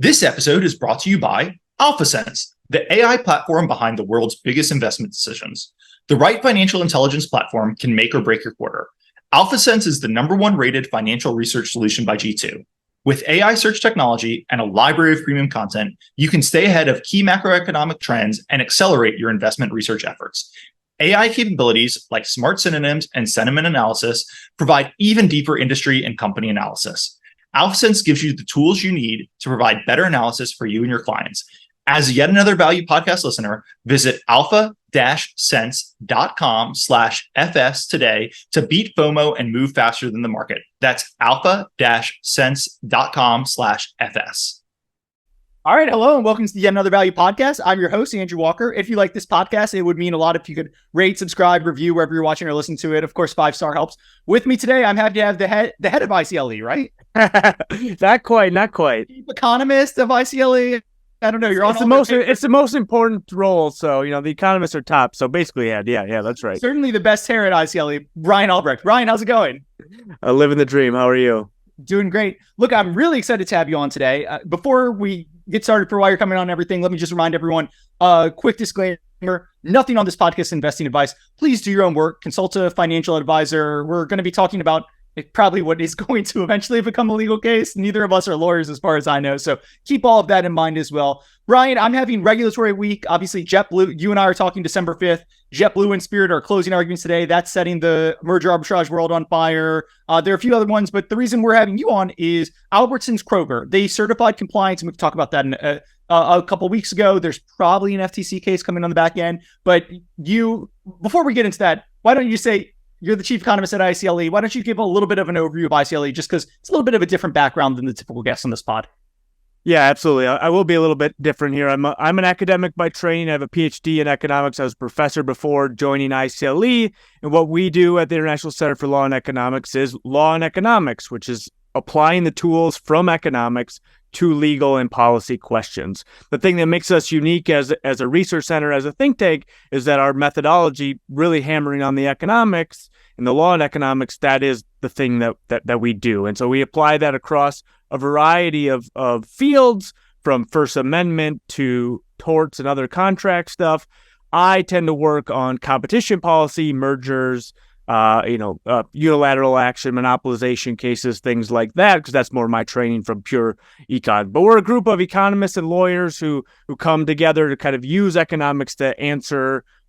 This episode is brought to you by Alphasense, the AI platform behind the world's biggest investment decisions. The right financial intelligence platform can make or break your quarter. Alphasense is the #1 rated financial research solution by G2. With AI search technology and a library of premium content, you can stay ahead of key macroeconomic trends and accelerate your investment research efforts. AI capabilities like smart synonyms and sentiment analysis provide even deeper industry and company analysis. Alphasense gives you the tools you need to provide better analysis for you and your clients. As yet another value podcast listener, visit alpha-sense.com/FS today to beat FOMO and move faster than the market. That's alpha-sense.com/FS. All right. Hello and welcome to yet another value podcast. I'm your host, Andrew Walker. If you like this podcast, it would mean a lot if you could rate, subscribe, review wherever you're watching or listening to it. Of course, 5-star helps. With me today, I'm happy to have the head of ICLE, right? Not quite. Economist of ICLE. I don't know. It's the most important role. So, the economists are top. So basically, yeah, that's right. Certainly the best hair at ICLE, Ryan Albrecht. Ryan, how's it going? Living the dream. How are you? Doing great. Look, I'm really excited to have you on today. Before we get started for why you're coming on and everything, let me just remind everyone, quick disclaimer, nothing on this podcast is investing advice. Please do your own work. Consult a financial advisor. We're going to be talking about probably what is going to eventually become a legal case. Neither of us are lawyers as far as I know. So keep all of that in mind as well. Ryan, I'm having regulatory week. Obviously, JetBlue, you and I are talking December 5th. JetBlue and Spirit are closing arguments today. That's setting the merger arbitrage world on fire. There are a few other ones, but the reason we're having you on is Albertson's Kroger. They certified compliance, and we can talk about that in a couple of weeks ago. There's probably an FTC case coming on the back end. But before we get into that, why don't you say, you're the chief economist at ICLE. Why don't you give a little bit of an overview of ICLE, just because it's a little bit of a different background than the typical guest on this pod. Yeah, absolutely. I will be a little bit different here. I'm an academic by training. I have a PhD in economics. I was a professor before joining ICLE. And what we do at the International Center for Law and Economics is law and economics, which is applying the tools from economics to legal and policy questions. The thing that makes us unique as a research center, as a think tank, is that our methodology really hammering on the economics and the law and economics, that is the thing that we do. And so we apply that across a variety of fields, from First Amendment to torts and other contract stuff. I tend to work on competition policy, mergers, unilateral action, monopolization cases, things like that, because that's more my training from pure econ. But we're a group of economists and lawyers who come together to kind of use economics to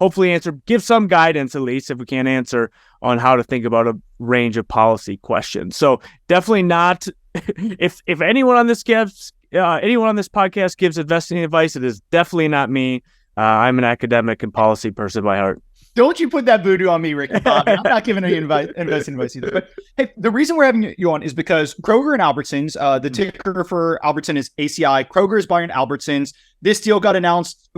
hopefully give some guidance, at least if we can't answer, on how to think about a range of policy questions. So definitely not, if anyone on this podcast gives investing advice, it is definitely not me. I'm an academic and policy person by heart. Don't you put that voodoo on me, Ricky Bobby. I'm not giving any investing advice either. But hey, the reason we're having you on is because Kroger and Albertsons, the ticker for Albertson is ACI. Kroger is buying Albertsons. This deal got announced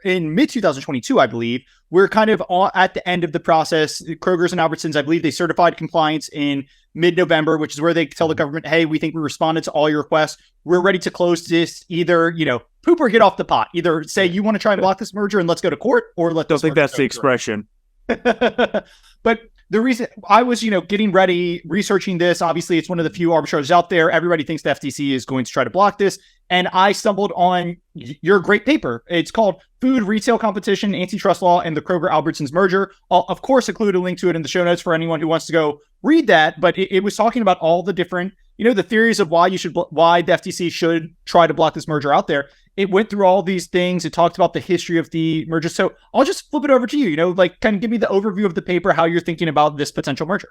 in mid-2022, I believe. We're kind of at the end of the process. Kroger's and Albertsons, I believe they certified compliance in mid-November, which is where they tell the government, hey, we think we responded to all your requests. We're ready to close this, either, poop or get off the pot. Either say you want to try and block this merger and let's go to court, or don't think that's the expression. But the reason I was, getting ready, researching this, obviously it's one of the few arbitrages out there. Everybody thinks the FTC is going to try to block this. And I stumbled on your great paper. It's called Food Retail Competition, Antitrust Law, and the Kroger-Albertsons Merger. I'll, of course, include a link to it in the show notes for anyone who wants to go read that. But it was talking about all the different, the theories of why the FTC should try to block this merger out there. It went through all these things. It talked about the history of the merger. So I'll just flip it over to you, kind of give me the overview of the paper, how you're thinking about this potential merger.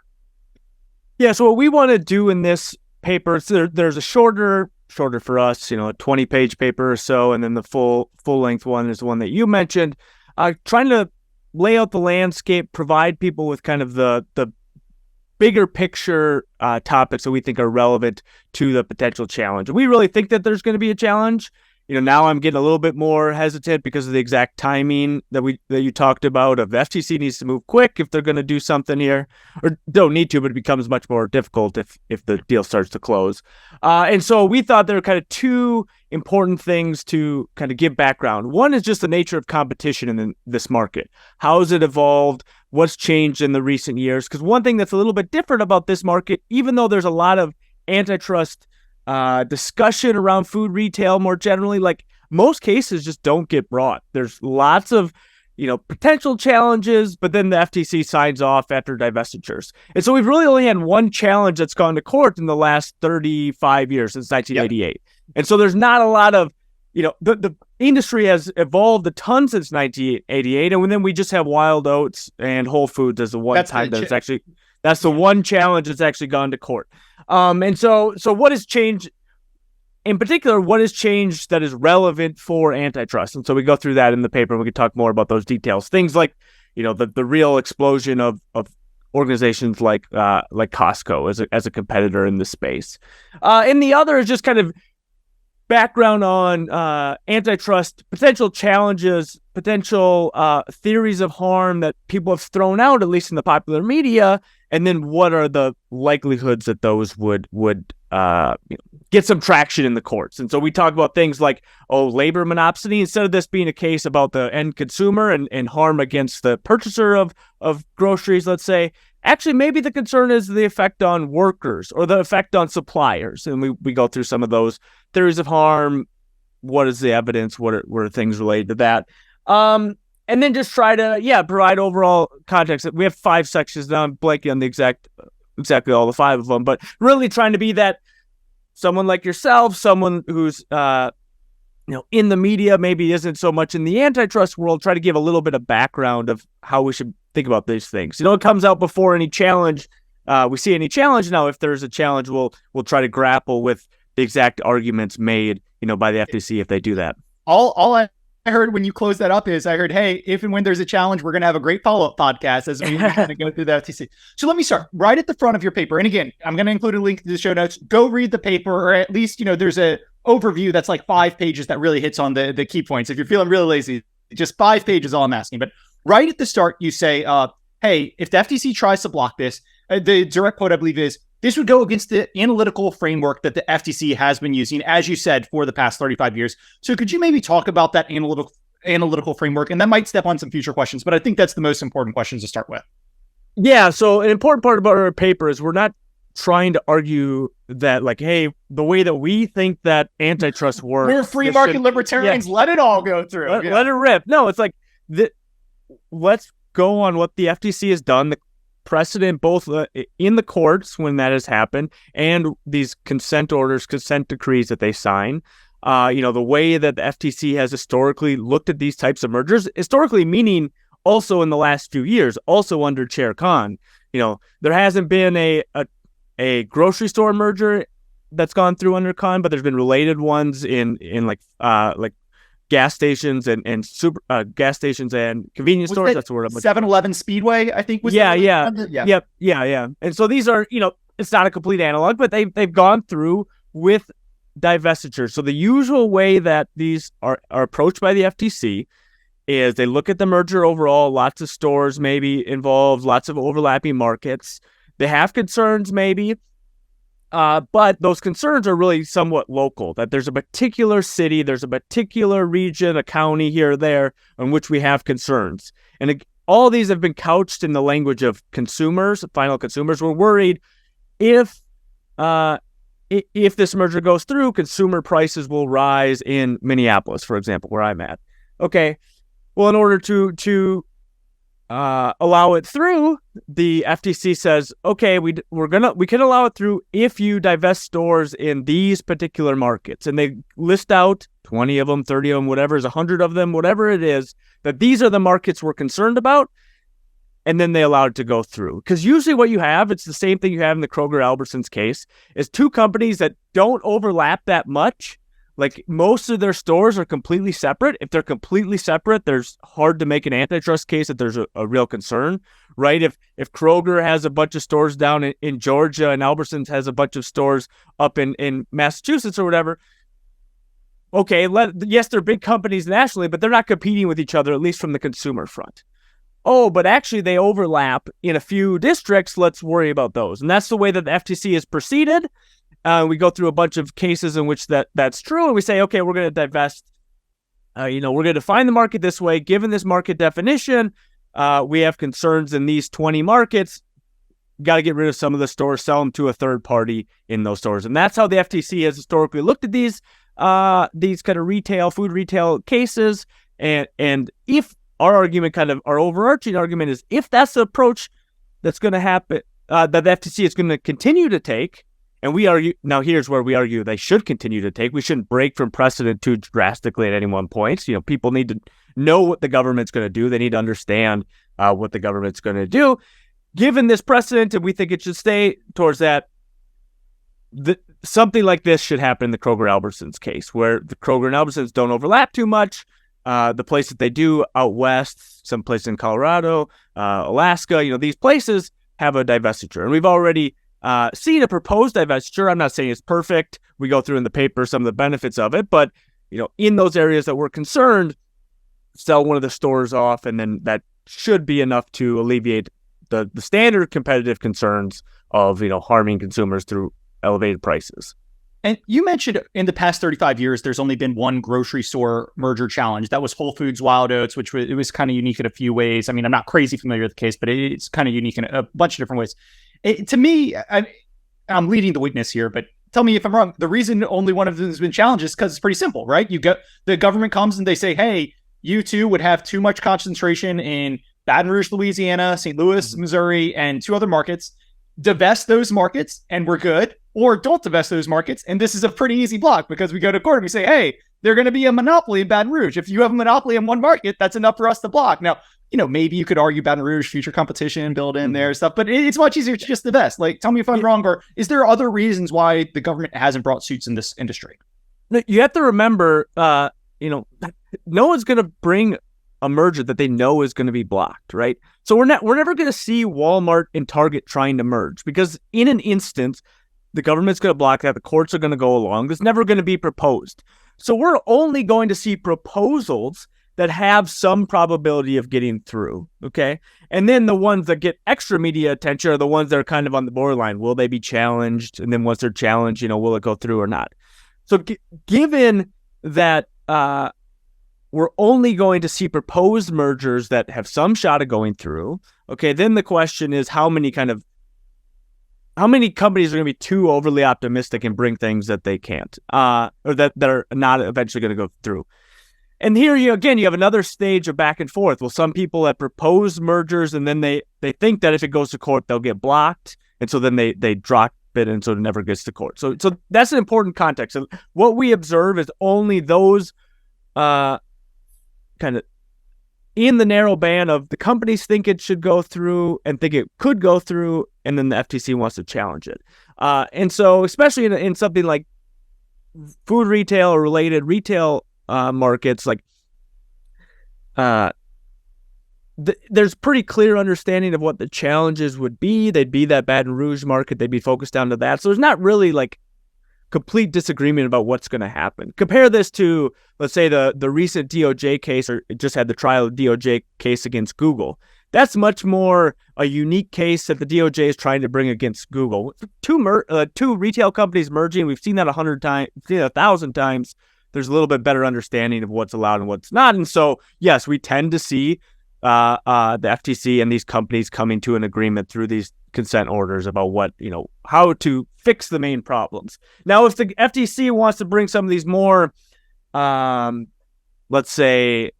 Yeah, so what we want to do in this paper, there's a shorter for us, a 20-page paper or so, and then the full-length one is the one that you mentioned. Trying to lay out the landscape, provide people with kind of the bigger picture topics that we think are relevant to the potential challenge. We really think that there's going to be a challenge. Now I'm getting a little bit more hesitant because of the exact timing that you talked about, of the FTC needs to move quick if they're going to do something here, or don't need to, but it becomes much more difficult if the deal starts to close. And so we thought there were kind of two important things to kind of give background. One is just the nature of competition in this market. How has it evolved? What's changed in the recent years? Because one thing that's a little bit different about this market, even though there's a lot of antitrust discussion around food retail more generally, like most cases just don't get brought. There's lots of, potential challenges, but then the FTC signs off after divestitures. And so we've really only had one challenge that's gone to court in the last 35 years, since 1988. Yep. And so there's not a lot of, the industry has evolved a ton since 1988. And then we just have Wild Oats and Whole Foods as the one time that's the one challenge that's actually gone to court. And so what has changed? In particular, what has changed that is relevant for antitrust? And so we go through that in the paper, and we can talk more about those details. Things like, the real explosion of organizations like Costco as a competitor in this space. And the other is just kind of background on antitrust, potential challenges, potential theories of harm that people have thrown out, at least in the popular media, and then what are the likelihoods that those would get some traction in the courts. And so we talk about things like, labor monopsony, instead of this being a case about the end consumer and harm against the purchaser of groceries, let's say. Actually, maybe the concern is the effect on workers or the effect on suppliers. And we go through some of those theories of harm. What is the evidence? What are things related to that? And then just try to, provide overall context. We have 5 sections now. I'm blanking on the exactly all the 5 of them, but really trying to be that someone like yourself, someone who's, in the media, maybe isn't so much in the antitrust world, try to give a little bit of background of how we should think about these things. It comes out before any challenge. We see any challenge now. If there's a challenge, we'll try to grapple with the exact arguments made, by the FTC if they do that. All I heard when you close that up is I heard, hey, if and when there's a challenge, we're going to have a great follow-up podcast as we kind of go through the FTC. So let me start right at the front of your paper. And again, I'm going to include a link to the show notes. Go read the paper, or at least, there's a overview that's like 5 pages that really hits on the key points. If you're feeling really lazy, just 5 pages, all I'm asking. But right at the start, you say, hey, if the FTC tries to block this, the direct quote, I believe, is, this would go against the analytical framework that the FTC has been using, as you said, for the past 35 years. So could you maybe talk about that analytical framework? And that might step on some future questions, but I think that's the most important questions to start with. Yeah, so an important part about our paper is we're not trying to argue that, like, hey, the way that we think that antitrust works. We're free market libertarians. Yeah. Let it all go through. Let it rip. No, it's like, let's go on what the FTC has done, the precedent both in the courts when that has happened, and these consent orders, consent decrees that they sign. The way that the FTC has historically looked at these types of mergers, historically meaning also in the last few years, also under Chair Khan. There hasn't been a grocery store merger that's gone through under Khan, but there's been related ones in like gas stations and super gas stations and convenience stores. That's where 7-Eleven Speedway, I think, was. Yeah. And so these are, it's not a complete analog, but they've gone through with divestiture. So the usual way that these are approached by the FTC is they look at the merger overall, lots of stores maybe involved, lots of overlapping markets. They have concerns maybe, but those concerns are really somewhat local, that there's a particular city, there's a particular region, a county here or there on which we have concerns. And all these have been couched in the language of consumers, final consumers. We're worried if this merger goes through, consumer prices will rise in Minneapolis, for example, where I'm at. Okay, well, in order to allow it through, the FTC says, okay, we can allow it through if you divest stores in these particular markets, and they list out 20 of them, 30 of them, whatever is 100 of them, whatever it is, that these are the markets we're concerned about. And then they allow it to go through. Because usually what you have, it's the same thing you have in the Kroger-Albertsons case, is 2 companies that don't overlap that much. Like, most of their stores are completely separate. If they're completely separate, there's hard to make an antitrust case that there's a real concern, right? If Kroger has a bunch of stores down in Georgia and Albertsons has a bunch of stores up in Massachusetts or whatever, okay, yes, they're big companies nationally, but they're not competing with each other, at least from the consumer front. Oh, but actually they overlap in a few districts. Let's worry about those. And that's the way that the FTC has proceeded. We go through a bunch of cases in which that's true. And we say, okay, we're going to divest. We're going to define the market this way. Given this market definition, we have concerns in these 20 markets. got to get rid of some of the stores, sell them to a third party in those stores. And that's how the FTC has historically looked at these kind of food retail cases. And if our argument, kind of our overarching argument, is if that's the approach that's going to happen, that the FTC is going to continue to take, and we argue, now here's where we argue they should continue to take. We shouldn't break from precedent too drastically at any one point. People need to know what the government's going to do. They need to understand what the government's going to do. Given this precedent, and we think it should stay towards that, something like this should happen in the Kroger-Albertsons case, where the Kroger and Albertsons don't overlap too much. The place that they do out west, some place in Colorado, Alaska, these places have a divestiture. And we've already seen a proposed divestiture. I'm not saying it's perfect. We go through in the paper some of the benefits of it, but in those areas that we're concerned, sell one of the stores off, and then that should be enough to alleviate the standard competitive concerns of harming consumers through elevated prices. And you mentioned in the past 35 years, there's only been one grocery store merger challenge. That was Whole Foods Wild Oats, which was kind of unique in a few ways. I mean, I'm not crazy familiar with the case, but it's kind of unique in a bunch of different ways. To me, I'm leading the witness here, but tell me if I'm wrong. The reason only one of them has been challenged is because it's pretty simple, right? The government comes and they say, hey, you two would have too much concentration in Baton Rouge, Louisiana, St. Louis, Missouri, and 2 other markets. Divest those markets and we're good, or don't divest those markets. And this is a pretty easy block because we go to court and we say, hey, they're going to be a monopoly in Baton Rouge. If you have a monopoly in one market, that's enough for us to block. Now, maybe you could argue Baton Rouge, future competition, build in there stuff, but it's much easier to just divest. Like, tell me if I'm wrong, or is there other reasons why the government hasn't brought suits in this industry? You have to remember, no one's going to bring a merger that they know is going to be blocked, right? So we're never going to see Walmart and Target trying to merge, because in an instance, the government's going to block that. The courts are going to go along. There's never going to be proposed. So we're only going to see proposals that have some probability of getting through, okay? And then the ones that get extra media attention are the ones that are kind of on the borderline. Will they be challenged? And then once they're challenged, will it go through or not? So given that we're only going to see proposed mergers that have some shot of going through, okay, then the question is how many companies are going to be too overly optimistic and bring things that they can't, or that are not eventually going to go through. And here you have another stage of back and forth. Well, some people that propose mergers, and then they think that if it goes to court, they'll get blocked. And so then they drop it, and so it never gets to court. So that's an important context. And what we observe is only those kind of in the narrow band of the companies think it should go through and think it could go through, and then the FTC wants to challenge it. And so especially in something like food retail or related retail markets, like there's pretty clear understanding of what the challenges would be. They'd be that Baton Rouge market. They'd be focused down to that. So there's not really like complete disagreement about what's going to happen. Compare this to, let's say, the recent DOJ case, or it just had the trial of DOJ case against Google. That's much more a unique case that the DOJ is trying to bring against Google. Two retail companies merging, we've seen that 100 times, 1,000 times. There's a little bit better understanding of what's allowed and what's not. And so, yes, we tend to see the FTC and these companies coming to an agreement through these consent orders about what, how to fix the main problems. Now, if the FTC wants to bring some of these more, let's say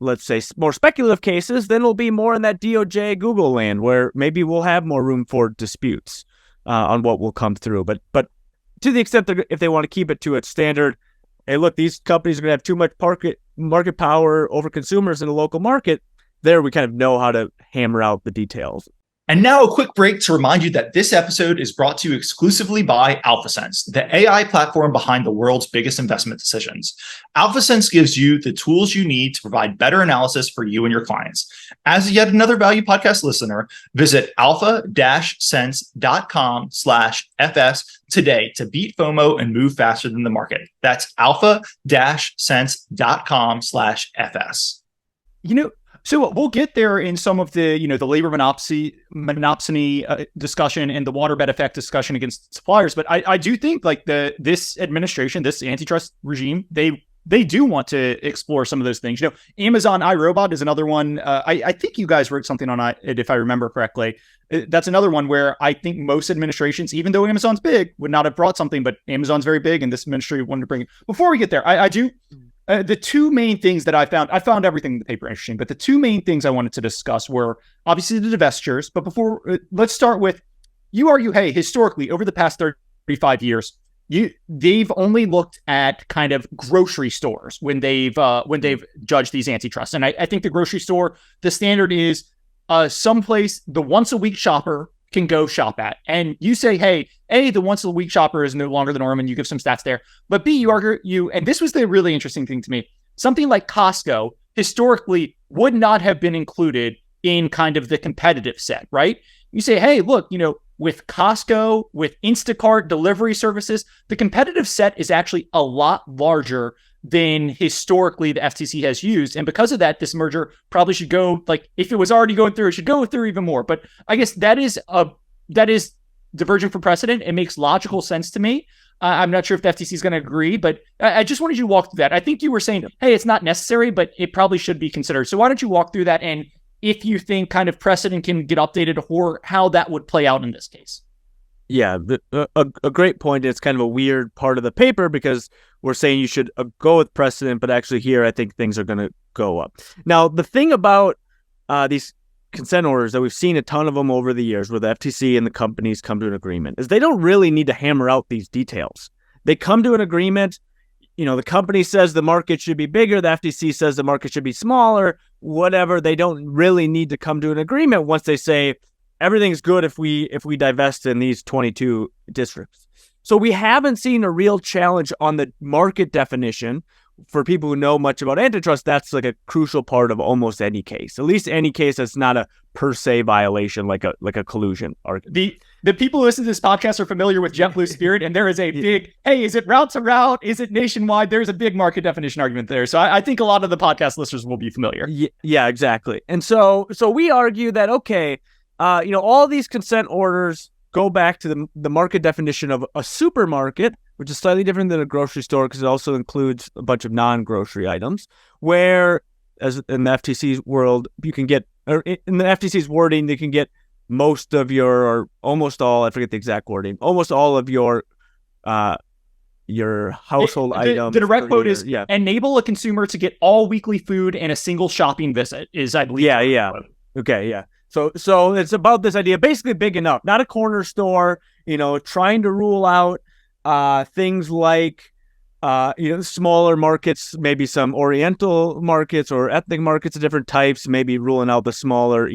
more speculative cases, then it'll be more in that DOJ Google land where maybe we'll have more room for disputes on what will come through. But to the extent that if they want to keep it to its standard, hey, look, these companies are going to have too much market power over consumers in the local market. There, we kind of know how to hammer out the details. And now a quick break to remind you that this episode is brought to you exclusively by Alphasense, the AI platform behind the world's biggest investment decisions. Alphasense gives you the tools you need to provide better analysis for you and your clients. As yet another value podcast listener, visit alpha-sense.com/FS today to beat FOMO and move faster than the market. That's alpha-sense.com/FS. So we'll get there in some of the, the labor monopsony discussion and the waterbed effect discussion against suppliers. But I do think like this administration, this antitrust regime, they they do want to explore some of those things. Amazon iRobot is another one. I think you guys wrote something on it, if I remember correctly. That's another one where I think most administrations, even though Amazon's big, would not have brought something, but Amazon's very big and this administration wanted to bring it. Before we get there, I do, the two main things that I found everything in the paper interesting, but the two main things I wanted to discuss were obviously the divestitures. But before, let's start with, you argue, hey, historically, over the past 35 years, they've only looked at kind of grocery stores when they've judged these antitrust. And I think the grocery store, the standard is someplace the once a week shopper can go shop at. And you say, hey, A, the once a week shopper is no longer the norm, and you give some stats there. But B, you argue, and this was the really interesting thing to me, something like Costco historically would not have been included in kind of the competitive set, right? You say, hey, look, with Costco, with Instacart delivery services, the competitive set is actually a lot larger than historically the FTC has used. And because of that, this merger probably should go, like, if it was already going through, it should go through even more. But I guess that is diverging from precedent. It makes logical sense to me. I'm not sure if the FTC is going to agree, but I just wanted you to walk through that. I think you were saying, hey, it's not necessary, but it probably should be considered. So why don't you walk through that, and if you think kind of precedent can get updated, or how that would play out in this case? Yeah, a great point. It's kind of a weird part of the paper because we're saying you should go with precedent, but actually here I think things are going to go up. Now, the thing about these consent orders that we've seen a ton of them over the years where the FTC and the companies come to an agreement is they don't really need to hammer out these details. They come to an agreement. The company says the market should be bigger. The FTC says the market should be smaller, whatever. They don't really need to come to an agreement once they say everything's good if we divest in these 22 districts. So we haven't seen a real challenge on the market definition. For people who know much about antitrust, that's like a crucial part of almost any case, at least any case that's not a per se violation, like a collusion argument. The people who listen to this podcast are familiar with JetBlue Spirit, and there is a big, hey, is it route to route? Is it nationwide? There's a big market definition argument there. So I think a lot of the podcast listeners will be familiar. Yeah, exactly. And so we argue that, okay, all these consent orders go back to the market definition of a supermarket, which is slightly different than a grocery store because it also includes a bunch of non-grocery items, where, as in the FTC's world, you can get, or in the FTC's wording, they can get most of your, or almost all, I forget the exact wording, almost all of your household items. The direct quote is, enable a consumer to get all weekly food in a single shopping visit is, I believe. Yeah. Okay, yeah. So it's about this idea, basically big enough, not a corner store, trying to rule out things like, smaller markets, maybe some Oriental markets or ethnic markets of different types, maybe ruling out the smaller,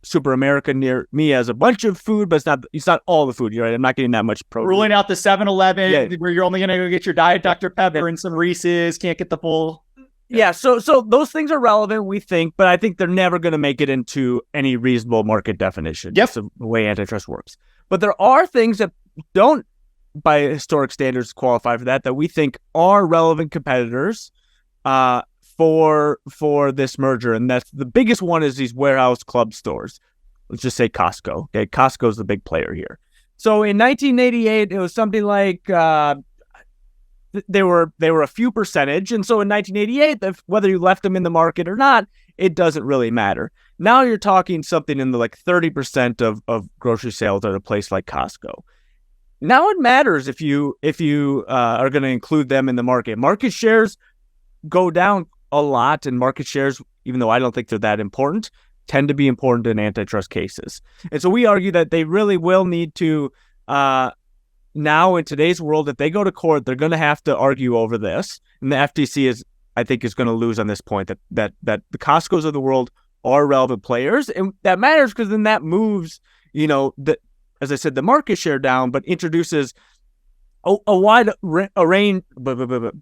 Super America near me has a bunch of food, but it's not all the food. You're right. I'm not getting that much protein. Ruling out the 7-Eleven where you're only going to go get your Diet Dr. Pepper and some Reese's, can't get the full. Yeah, so those things are relevant, we think, but I think they're never going to make it into any reasonable market definition. Yep. That's the way antitrust works. But there are things that don't, by historic standards, qualify for that we think are relevant competitors for this merger. And that's the biggest one is these warehouse club stores. Let's just say Costco. Okay, Costco's the big player here. So in 1988, it was something like they were a few percentage. And so in 1988, whether you left them in the market or not, it doesn't really matter. Now you're talking something in the 30% of grocery sales at a place like Costco. Now it matters if you are going to include them in the market. Market shares go down a lot, and market shares, even though I don't think they're that important, tend to be important in antitrust cases. And so we argue that they really will need to, now in today's world, if they go to court, they're going to have to argue over this. And the FTC I think is going to lose on this point, that the Costcos of the world are relevant players. And that matters because then that moves, as I said, the market share down, but introduces a wide range.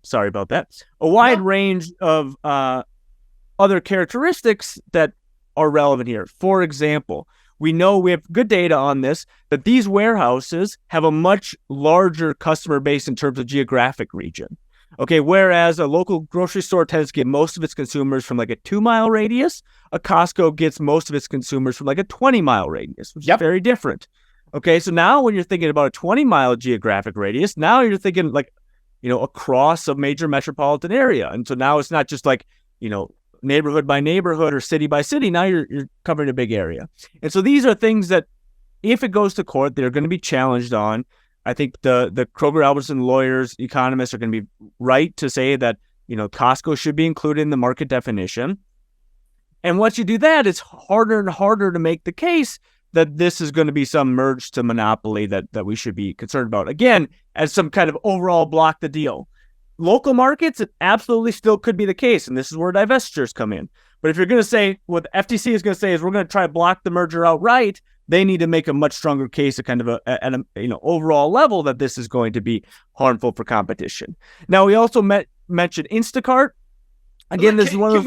Sorry about that. A wide range of other characteristics that are relevant here. For example, we have good data on this, that these warehouses have a much larger customer base in terms of geographic region. Okay, whereas a local grocery store tends to get most of its consumers from a 2-mile radius, a Costco gets most of its consumers from a 20-mile radius, which is very different. Okay, so now when you're thinking about a 20-mile geographic radius, now you're thinking across a major metropolitan area. And so now it's not just like, neighborhood by neighborhood or city by city. Now you're covering a big area. And so these are things that if it goes to court, they're going to be challenged on. I think the Kroger-Albertson lawyers, economists are going to be right to say that, Costco should be included in the market definition. And once you do that, it's harder and harder to make the case that this is going to be some merge to monopoly that we should be concerned about. Again, as some kind of overall block the deal. Local markets, it absolutely still could be the case, and this is where divestitures come in. But if you're going to say, what the FTC is going to say is we're going to try to block the merger outright, they need to make a much stronger case at kind of at an overall level that this is going to be harmful for competition. Now, we also mentioned Instacart. Again, this is one of those... Can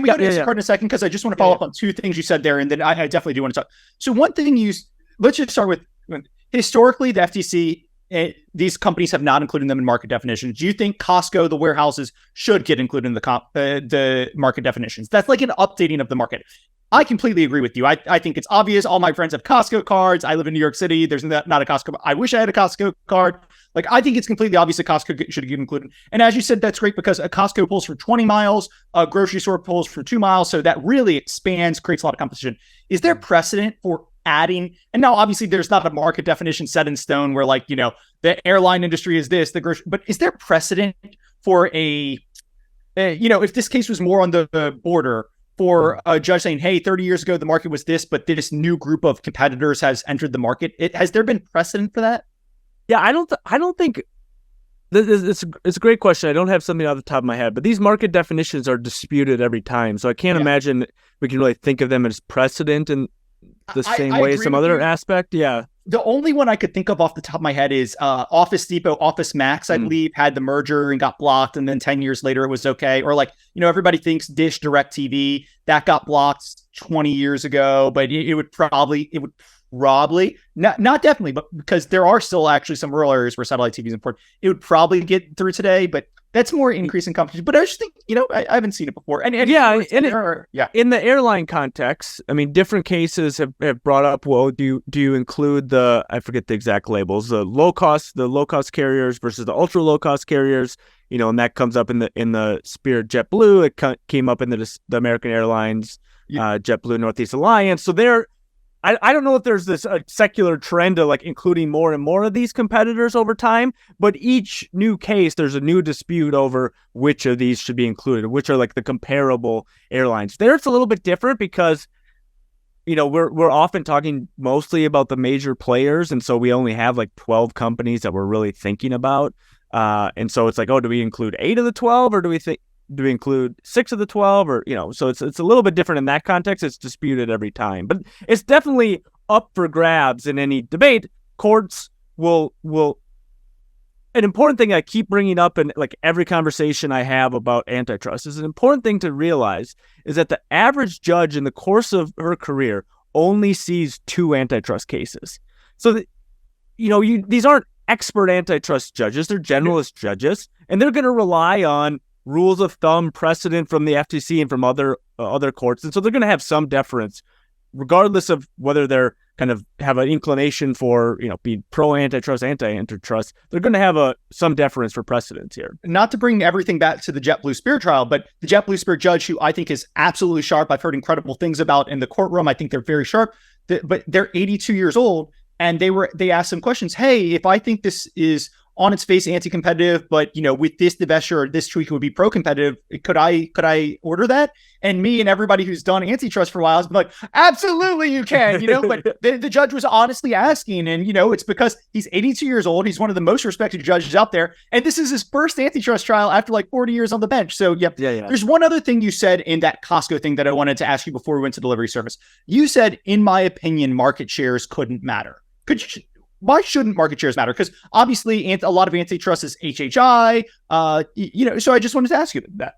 we go to Instacart in a second? Because I just want to follow up on two things you said there, and then I definitely do want to talk. So one thing let's just start with, historically, the FTC, these companies have not included them in market definitions. Do you think Costco, the warehouses, should get included in the market definitions? That's like an updating of the market. I completely agree with you. I think it's obvious. All my friends have Costco cards. I live in New York City. There's not a Costco. I wish I had a Costco card. Like, I think it's completely obvious that Costco should get included. And as you said, that's great because a Costco pulls for 20 miles, a grocery store pulls for 2 miles. So that really expands, creates a lot of competition. Is there precedent for adding? And now, obviously, there's not a market definition set in stone where, like, the airline industry is this, but is there precedent for if this case was more on the border, for a judge saying, hey, 30 years ago, the market was this, but this new group of competitors has entered the market? Has there been precedent for that? Yeah, I don't think it's a great question. I don't have something off the top of my head, but these market definitions are disputed every time. So I can't imagine we can really think of them as precedent in the same way as some other aspect. Yeah. The only one I could think of off the top of my head is Office Depot, Office Max, I believe, had the merger and got blocked. And then 10 years later, it was okay. Or everybody thinks Dish DirecTV, that got blocked 20 years ago, but it would probably, not definitely, but because there are still actually some rural areas where satellite TV is important, it would probably get through today, but that's more increase in competition. But I just think, I haven't seen it before. And in the airline context, I mean, different cases have brought up, well, do you include I forget the exact labels, the low cost carriers versus the ultra low cost carriers, and that comes up in the Spirit JetBlue. It came up in the American Airlines, JetBlue Northeast Alliance. So I don't know if there's this secular trend of like including more and more of these competitors over time, but each new case, there's a new dispute over which of these should be included, which are like the comparable airlines. There it's a little bit different because, we're often talking mostly about the major players. And so we only have like 12 companies that we're really thinking about. And so it's like, oh, do we include 8 of the 12 or do we include 6 of the 12 or, so it's a little bit different in that context. It's disputed every time, but it's definitely up for grabs in any debate. Courts will, an important thing I keep bringing up in like every conversation I have about antitrust is an important thing to realize is that the average judge in the course of her career only sees 2 antitrust cases. So that, these aren't expert antitrust judges. They're generalist judges, and they're going to rely on rules of thumb, precedent from the FTC and from other courts. And so they're going to have some deference, regardless of whether they're kind of have an inclination for, being pro-antitrust, anti-antitrust. They're going to have some deference for precedents here. Not to bring everything back to the JetBlue Spirit trial, but the JetBlue Spirit judge, who I think is absolutely sharp, I've heard incredible things about in the courtroom. I think they're very sharp, but they're 82 years old. And they asked some questions. Hey, if I think this is on its face anti-competitive, but with this divestiture or this tweak would be pro-competitive, could I order that? And me and everybody who's done antitrust for a while has been like, absolutely you can, but the judge was honestly asking, and it's because he's 82 years old. He's one of the most respected judges out there. And this is his first antitrust trial after like 40 years on the bench. So yeah. There's one other thing you said in that Costco thing that I wanted to ask you before we went to delivery service. You said, in my opinion, market shares couldn't matter. Why shouldn't market shares matter? Because obviously a lot of antitrust is HHI, so I just wanted to ask you that.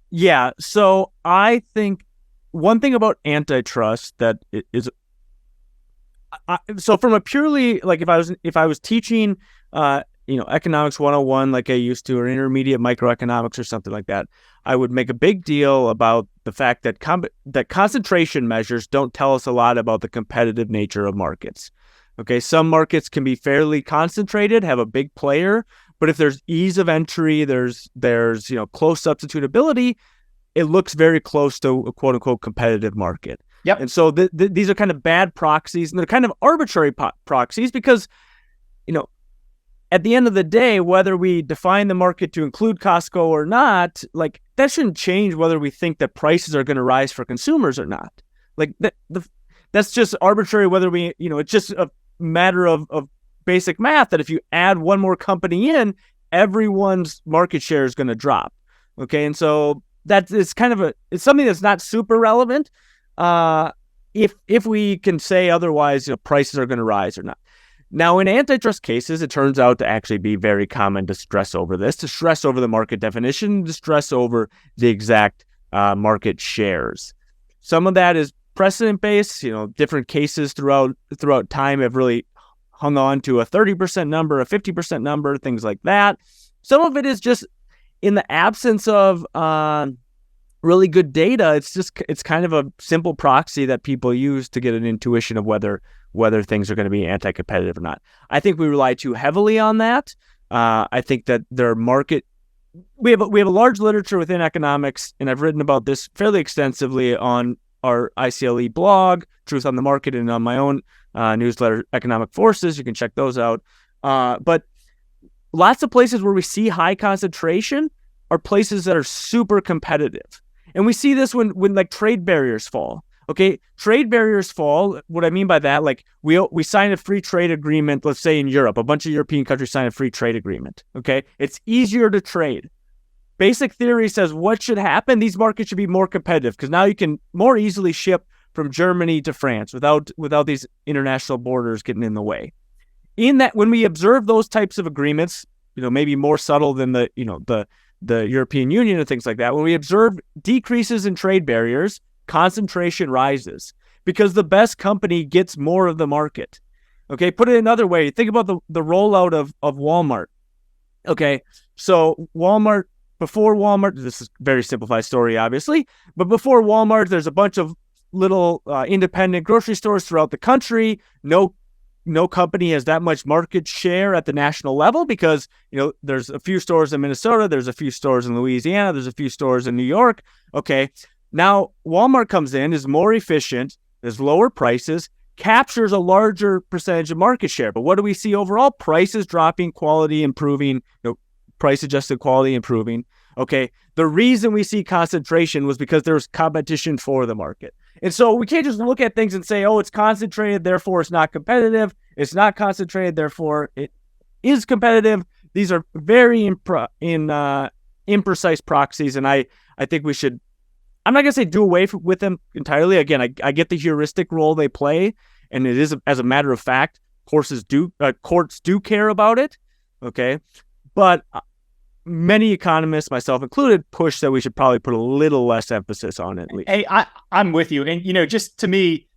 Yeah. So I think one thing about antitrust that is, so from a purely, like if I was teaching, economics 101, like I used to, or intermediate microeconomics or something like that, I would make a big deal about the fact that that concentration measures don't tell us a lot about the competitive nature of markets. Okay, some markets can be fairly concentrated, have a big player, But if there's ease of entry, there's close substitutability, it looks very close to a quote unquote competitive market. Yep. And so these are kind of bad proxies, and they're kind of arbitrary proxies because, at the end of the day, whether we define the market to include Costco or not, like that shouldn't change whether we think that prices are going to rise for consumers or not. Like that's just arbitrary. Whether we, it's just a matter of basic math that if you add one more company in, everyone's market share is going to drop. Okay, and so it's something that's not super relevant. If we can say otherwise, prices are going to rise or not. Now, in antitrust cases, it turns out to actually be very common to stress over the market definition, to stress over the exact market shares. Some of that is precedent-based. Different cases throughout time have really hung on to a 30% number, a 50% number, things like that. Some of it is just in the absence of really good data. It's kind of a simple proxy that people use to get an intuition of whether things are going to be anti-competitive or not. I think we rely too heavily on that. I think that we have a large literature within economics, and I've written about this fairly extensively on our ICLE blog, Truth on the Market, and on my own newsletter, Economic Forces. You can check those out. But lots of places where we see high concentration are places that are super competitive. And we see this when like trade barriers fall. Okay, trade barriers fall. What I mean by that, like we sign a free trade agreement, let's say in Europe, a bunch of European countries sign a free trade agreement. Okay, it's easier to trade. Basic theory says what should happen? These markets should be more competitive because now you can more easily ship from Germany to France without these international borders getting in the way. In that, when we observe those types of agreements, maybe more subtle than the European Union and things like that, when we observe decreases in trade barriers, concentration rises because the best company gets more of the market. Okay, put it another way. Think about the rollout of Walmart. Okay, so before Walmart, this is a very simplified story, obviously, but before Walmart, there's a bunch of little independent grocery stores throughout the country. No company has that much market share at the national level because, there's a few stores in Minnesota, there's a few stores in Louisiana, there's a few stores in New York. Okay, now Walmart comes in, is more efficient, there's lower prices, captures a larger percentage of market share. But what do we see overall? Prices dropping, quality improving, price-adjusted quality improving. Okay, the reason we see concentration was because there was competition for the market. And so we can't just look at things and say, oh, it's concentrated, therefore it's not competitive. It's not concentrated, therefore it is competitive. These are very imprecise proxies, and I think we should, I'm not going to say do away with them entirely. Again, I get the heuristic role they play, and it is, as a matter of fact, courts do care about it, okay? But many economists, myself included, push that we should probably put a little less emphasis on it, at least. Hey, I'm with you. And, just to me,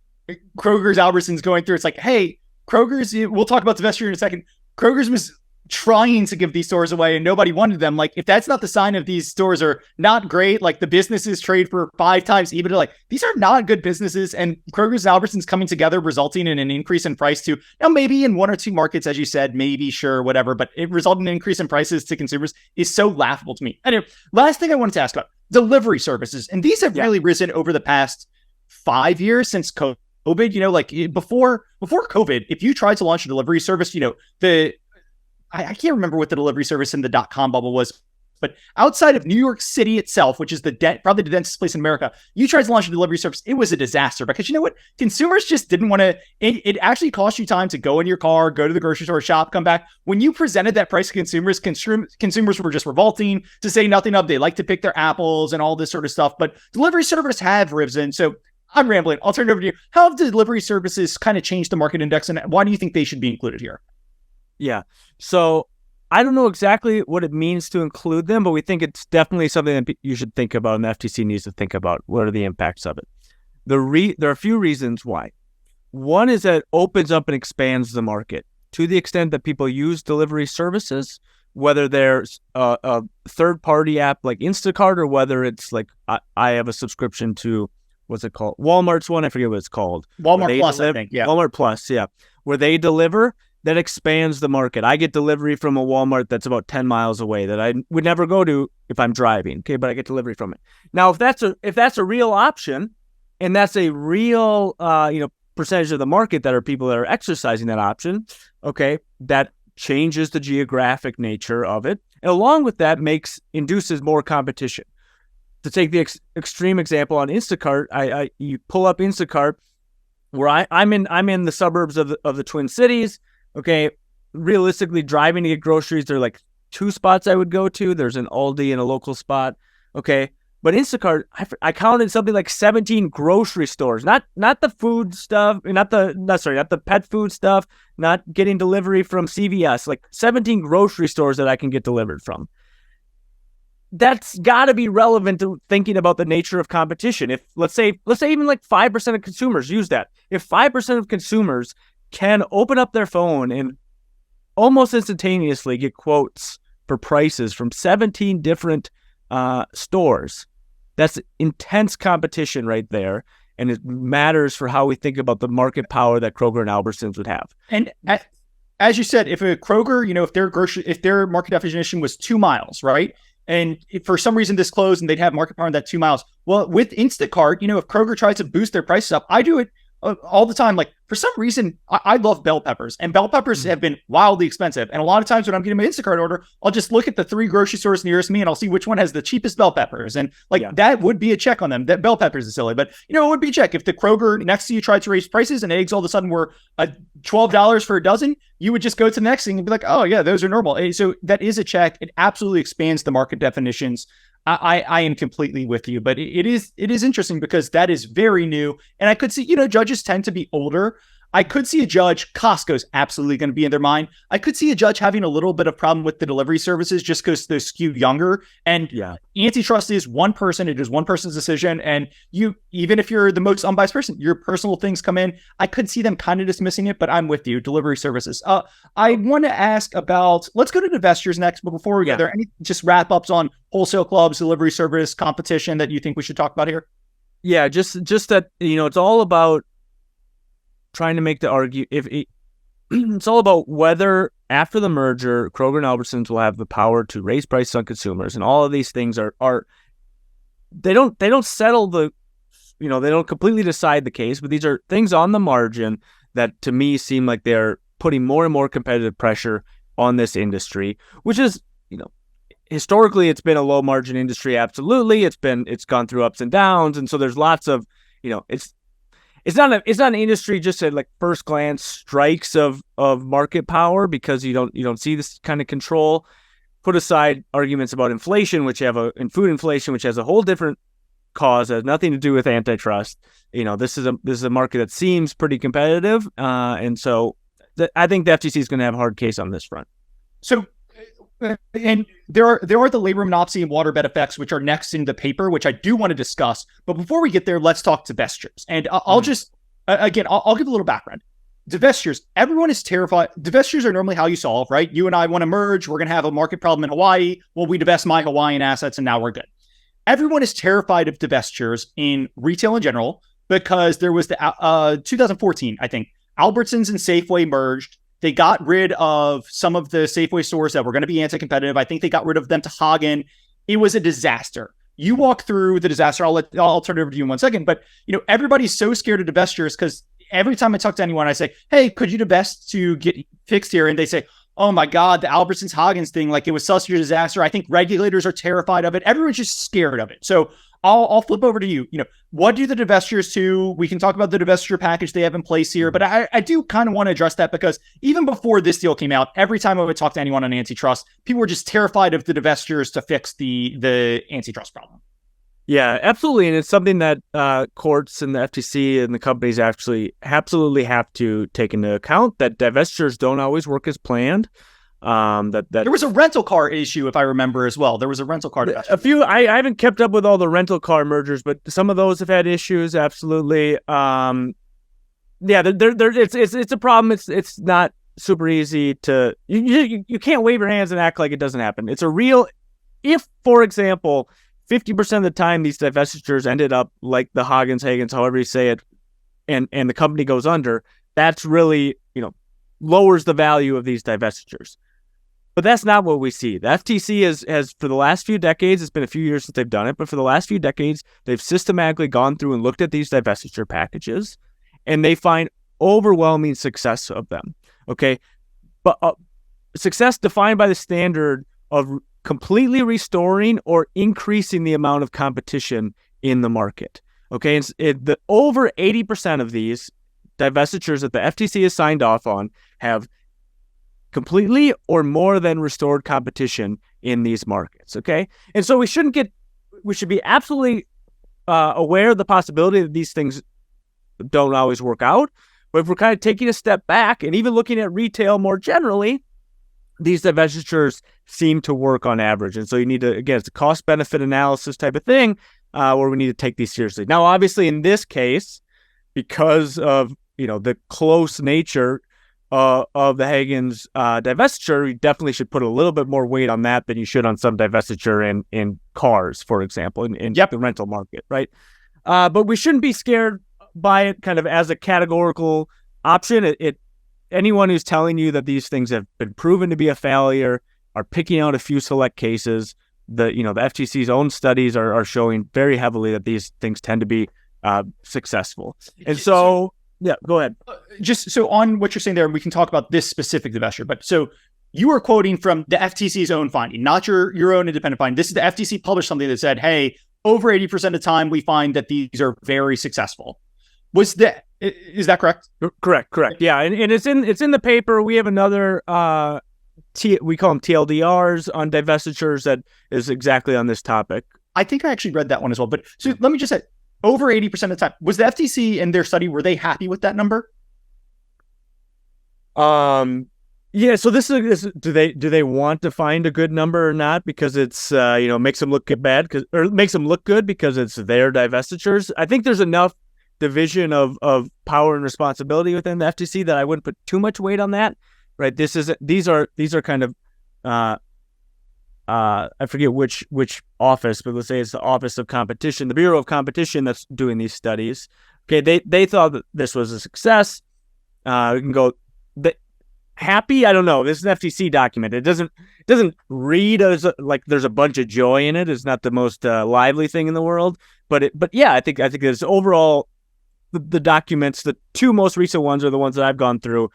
Kroger's, Albertsons going through, it's like, hey, Kroger's, we'll talk about divestiture in a second. Kroger's was trying to give these stores away and nobody wanted them. Like, if that's not the sign of these stores are not great, like the businesses trade for 5 times EBITDA, like these are not good businesses. And Kroger's and Albertsons coming together, resulting in an increase in price to, now maybe in 1 or 2 markets, as you said, maybe, sure, whatever, but it resulted in an increase in prices to consumers is so laughable to me. Anyway, last thing I wanted to ask about, delivery services. And these have really risen over the past 5 years since COVID. Like before COVID, if you tried to launch a delivery service, I can't remember what the delivery service in the .com bubble was, but outside of New York City itself, which is probably the densest place in America, you tried to launch a delivery service. It was a disaster because you know what? Consumers just didn't want to. It actually cost you time to go in your car, go to the grocery store, shop, come back. When you presented that price to consumers were just revolting, to say nothing of. They like to pick their apples and all this sort of stuff. But delivery services have risen. So I'm rambling. I'll turn it over to you. How have delivery services kind of changed the market index, and why do you think they should be included here? Yeah. So I don't know exactly what it means to include them, but we think it's definitely something that you should think about and the FTC needs to think about. What are the impacts of it? There are a few reasons why. One is that it opens up and expands the market to the extent that people use delivery services, whether there's a third-party app like Instacart or whether it's like I have a subscription to, what's it called? Walmart's one. I forget what it's called. Walmart Plus, I think. Yeah. Walmart Plus, yeah. Where they deliver. that expands the market. I get delivery from a Walmart that's about 10 miles away that I would never go to if I'm driving. Okay, but I get delivery from it. Now, if that's a real option, and that's a real percentage of the market that are people that are exercising that option, okay, that changes the geographic nature of it, and along with that induces more competition. To take the extreme example on Instacart, you pull up Instacart where I'm in the suburbs of the Twin Cities. Okay, realistically, driving to get groceries, there are like 2 spots I would go to. There's an Aldi and a local spot. Okay, but Instacart, I counted something like 17 grocery stores, not the food stuff, not the pet food stuff, not getting delivery from CVS, like 17 grocery stores that I can get delivered from. That's got to be relevant to thinking about the nature of competition. If let's say even like 5% of consumers use that. If 5% of consumers can open up their phone and almost instantaneously get quotes for prices from 17 different stores, that's intense competition right there. And it matters for how we think about the market power that Kroger and Albertsons would have. And as you said, if a Kroger, if their market definition was 2 miles, right? And if for some reason this closed and they'd have market power in that 2 miles. Well, with Instacart, if Kroger tries to boost their prices up, I do it all the time. Like for some reason, I love bell peppers, and bell peppers have been wildly expensive. And a lot of times when I'm getting my Instacart order, I'll just look at the 3 grocery stores nearest me and I'll see which one has the cheapest bell peppers. And that would be a check on them. That bell peppers is silly, but it would be a check. If the Kroger next to you tried to raise prices and eggs all of a sudden were $12 for a dozen, you would just go to the next thing and be like, oh yeah, those are normal. So that is a check. It absolutely expands the market definitions. I am completely with you, but it is interesting because that is very new. And I could see, judges tend to be older. I could see a judge, Costco's absolutely going to be in their mind. I could see a judge having a little bit of problem with the delivery services just because they're skewed younger. And antitrust is one person. It is one person's decision. And even if you're the most unbiased person, your personal things come in. I could see them kind of dismissing it, but I'm with you. Delivery services. I want to ask about, let's go to divestitures next. But before we get there, any just wrap ups on wholesale clubs, delivery service, competition that you think we should talk about here? Yeah, just that, it's all about trying to make the argument. It's all about whether after the merger, Kroger and Albertsons will have the power to raise prices on consumers, and all of these things are they don't settle the, they don't completely decide the case, but these are things on the margin that to me seem like they're putting more and more competitive pressure on this industry, which is, historically it's been a low margin industry. Absolutely, it's gone through ups and downs, and so there's lots of, It's not an industry just at like first glance strikes of market power because you don't see this kind of control. Put aside arguments about inflation, and food inflation, which has a whole different cause, has nothing to do with antitrust. This is a market that seems pretty competitive, and so I think the FTC is going to have a hard case on this front. So. And there are the labor monopoly and waterbed effects, which are next in the paper, which I do want to discuss. But before we get there, let's talk divestitures. And I'll just, again, I'll give a little background. Divestitures, everyone is terrified. Divestitures are normally how you solve, right? You and I want to merge. We're going to have a market problem in Hawaii. Well, we divest my Hawaiian assets and now we're good. Everyone is terrified of divestitures in retail in general because there was the 2014, I think, Albertsons and Safeway merged. They got rid of some of the Safeway stores that were going to be anti-competitive. I think they got rid of them to Haggen. It was a disaster. You walk through the disaster. I'll turn it over to you in 1 second. But everybody's so scared of divestitures because every time I talk to anyone, I say, "Hey, could you divest to get fixed here?" And they say, "Oh my God, the Albertsons Haggens thing, like it was such a disaster." I think regulators are terrified of it. Everyone's just scared of it. So I'll flip over to you. What do the divestitures do? We can talk about the divestiture package they have in place here, but I do kind of want to address that because even before this deal came out, every time I would talk to anyone on antitrust, people were just terrified of the divestitures to fix the antitrust problem. Yeah, absolutely. And it's something that courts and the FTC and the companies actually absolutely have to take into account, that divestitures don't always work as planned. That there was a rental car issue, if I remember as well. There was a rental car. A few. I haven't kept up with all the rental car mergers, but some of those have had issues. Absolutely. It's a problem. It's not super easy to. You can't wave your hands and act like it doesn't happen. It's a real. If, for example, 50% of the time these divestitures ended up like the Haggens, however you say it, and the company goes under, that's really lowers the value of these divestitures. But that's not what we see. The FTC has for the last few decades, it's been a few years since they've done it, but for the last few decades, they've systematically gone through and looked at these divestiture packages, and they find overwhelming success of them. Okay, but success defined by the standard of completely restoring or increasing the amount of competition in the market. Okay, and the over 80% of these divestitures that the FTC has signed off on have completely or more than restored competition in these markets. Okay, and so we should be absolutely aware of the possibility that these things don't always work out. But if we're kind of taking a step back and even looking at retail more generally, these divestitures seem to work on average. And so you need to, again, it's a cost-benefit analysis type of thing where we need to take these seriously. Now, obviously, in this case, because of the close nature of the Haggen's divestiture, you definitely should put a little bit more weight on that than you should on some divestiture in cars, for example, in the rental market, right? But we shouldn't be scared by it kind of as a categorical option. Anyone who's telling you that these things have been proven to be a failure are picking out a few select cases. The FTC's own studies are showing very heavily that these things tend to be successful. And so, yeah, go ahead. Just so on what you're saying there, and we can talk about this specific divestiture, but so you are quoting from the FTC's own finding, not your own independent finding. This is the FTC published something that said, hey, over 80% of the time we find that these are very successful. Is that correct? Correct. Yeah, and it's in the paper. We have another we call them TLDRs on divestitures that is exactly on this topic. I think I actually read that one as well. But so let me just say, over 80% of the time, was the FTC in their study, were they happy with that number? Yeah. So this is do they want to find a good number or not because it's makes them look bad or makes them look good because it's their divestitures? I think there's enough division of power and responsibility within the FTC that I wouldn't put too much weight on that. Right. These are kind of I forget which office, but let's say it's the Office of Competition, the Bureau of Competition that's doing these studies. Okay, they thought that this was a success. We can go happy. I don't know. This is an FTC document. It doesn't read as like there's a bunch of joy in it. It's not the most lively thing in the world. But yeah, I think there's overall the documents. The two most recent ones are the ones that I've gone through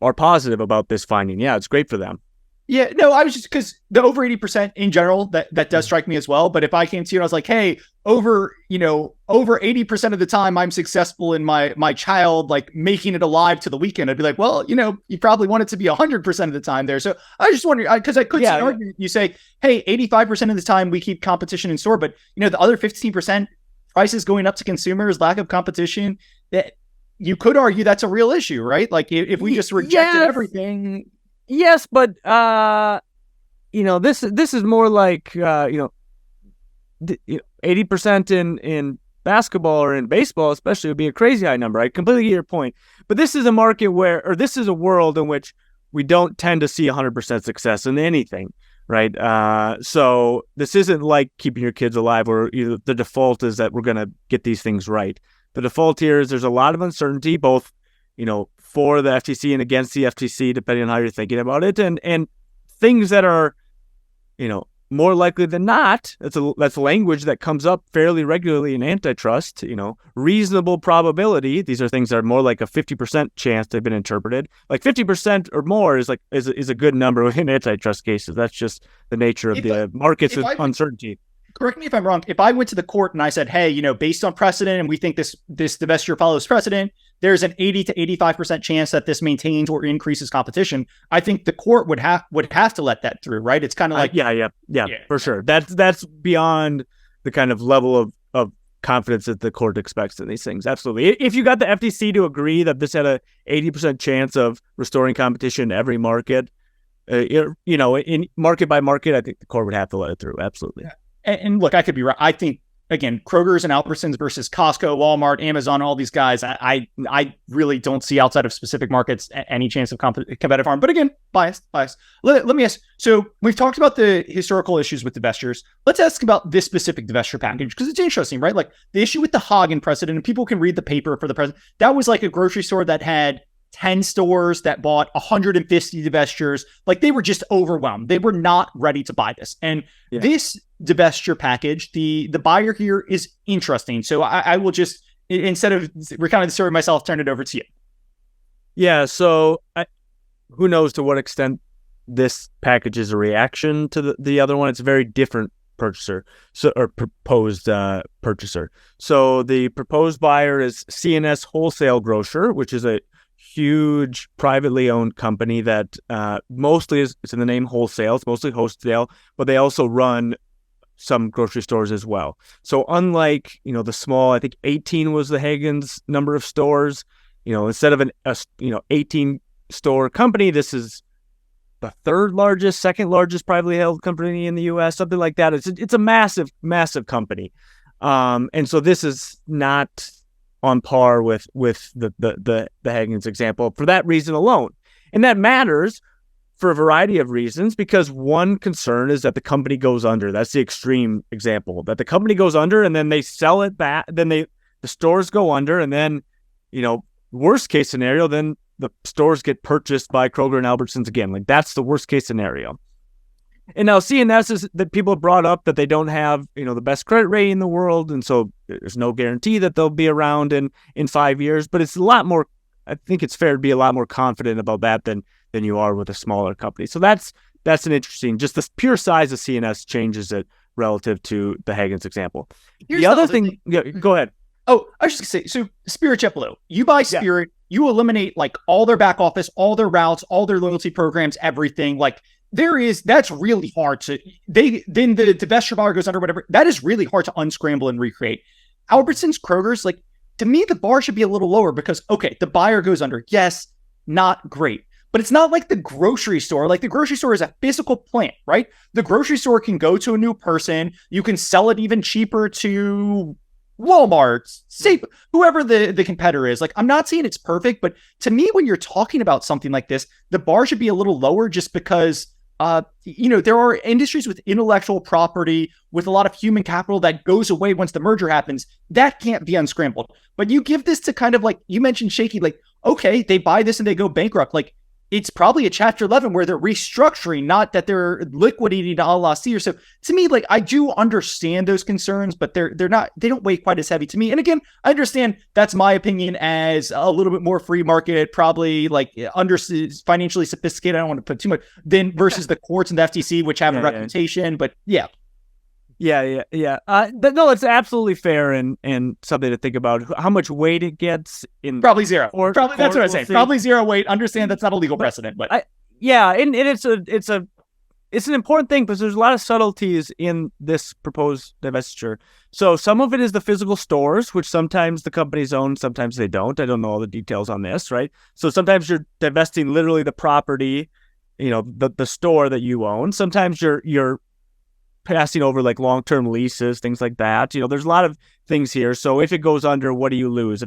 are positive about this finding. Yeah, it's great for them. Yeah, no, I was just because the over 80% in general, that does strike me as well. But if I came to you and I was like, hey, over 80% of the time I'm successful in my child, like making it alive to the weekend, I'd be like, well, you probably want it to be 100% of the time there. So I was just wondering, because I could see an argument. You say, hey, 85% of the time we keep competition in store, but the other 15%, prices going up to consumers, lack of competition, that you could argue that's a real issue, right? Like if we just rejected everything. Yes, but this is more like 80% in basketball or in baseball, especially, would be a crazy high number. I completely get your point, but this is a market this is a world in which we don't tend to see 100% success in anything, right? So this isn't like keeping your kids alive, where the default is that we're going to get these things right. The default here is there's a lot of uncertainty, both for the FTC and against the FTC, depending on how you're thinking about it, and things that are, more likely than not. That's language that comes up fairly regularly in antitrust. Reasonable probability. These are things that are more like a 50% chance they've been interpreted. Like 50% or more is a good number in antitrust cases. That's just the nature of the markets with uncertainty. Correct me if I'm wrong. If I went to the court and I said, hey, based on precedent, and we think this divestiture follows precedent, there's an 80 to 85% chance that this maintains or increases competition, I think the court would have to let that through, right? It's kind of like yeah, for sure. That's beyond the kind of level of confidence that the court expects in these things. Absolutely. If you got the FTC to agree that this had a 80% chance of restoring competition in every market, in market by market, I think the court would have to let it through. Absolutely. Yeah. And look, I could be right. I think, again, Kroger's and Albertsons versus Costco, Walmart, Amazon, all these guys, I really don't see outside of specific markets any chance of competitive harm. But again, biased. Let me ask. So we've talked about the historical issues with divestitures. Let's ask about this specific divestiture package, because it's interesting, right? Like the issue with the Haggen precedent, and people can read the paper for the president. That was like a grocery store that had 10 stores that bought 150 divestitures. Like, they were just overwhelmed. They were not ready to buy this. And this divestiture package, the buyer here is interesting. So I will just, instead of recounting the story myself, turn it over to you. Yeah. So who knows to what extent this package is a reaction to the other one. It's a very different purchaser, or proposed purchaser. So the proposed buyer is C&S Wholesale Grocer, which is a huge privately owned company that mostly it's in the name wholesale. It's mostly wholesale, but they also run some grocery stores as well. So unlike, the small, I think 18 was the Haggen's number of stores, instead of an 18 store company, this is the second largest privately held company in the U.S., something like that. It's a massive, massive company. And so this is not on par with the Haggen's example for that reason alone. And that matters for a variety of reasons, because one concern is that the company goes under. That's the extreme example, that the company goes under and then they sell it back. Then the stores go under, and then, worst case scenario, then the stores get purchased by Kroger and Albertsons again. Like, that's the worst case scenario. And now C&S is that people have brought up that they don't have, the best credit rating in the world. And so there's no guarantee that they'll be around in 5 years, but it's a lot more, I think it's fair to be a lot more confident about that than you are with a smaller company. So that's an interesting, just the pure size of C&S changes it relative to the Haggen's example. Here's the other thing, yeah, go ahead. Oh, I was just going to say, so Spirit JetBlue, you buy Spirit, you eliminate like all their back office, all their routes, all their loyalty programs, everything. Like, that's really hard to, then the divestiture buyer goes under, whatever. That is really hard to unscramble and recreate. Albertsons, Kroger's, like, to me, the bar should be a little lower because, okay, the buyer goes under. Yes, not great. But it's not like the grocery store. Like, the grocery store is a physical plant, right? The grocery store can go to a new person. You can sell it even cheaper to Walmart, say whoever the competitor is. Like, I'm not saying it's perfect, but to me, when you're talking about something like this, the bar should be a little lower just because, there are industries with intellectual property, with a lot of human capital that goes away once the merger happens. That can't be unscrambled. But you give this to kind of like, you mentioned shaky, like, okay, they buy this and they go bankrupt. Like, it's probably a Chapter 11 where they're restructuring, not that they're liquidating a la Sears. So to me, like, I do understand those concerns, but they don't weigh quite as heavy to me. And again, I understand that's my opinion as a little bit more free market, probably like financially sophisticated. I don't want to put too much then versus the courts and the FTC, which have a reputation, but yeah. Yeah. No, it's absolutely fair and something to think about. How much weight it gets in probably zero. Or probably that's what I'm saying. Probably zero weight. Understand that's not a legal precedent, but and it's an important thing because there's a lot of subtleties in this proposed divestiture. So some of it is the physical stores, which sometimes the companies own, sometimes they don't. I don't know all the details on this, right? So sometimes you're divesting literally the property, the store that you own. Sometimes you're passing over like long-term leases, things like that. There's a lot of things here. So if it goes under, what do you lose?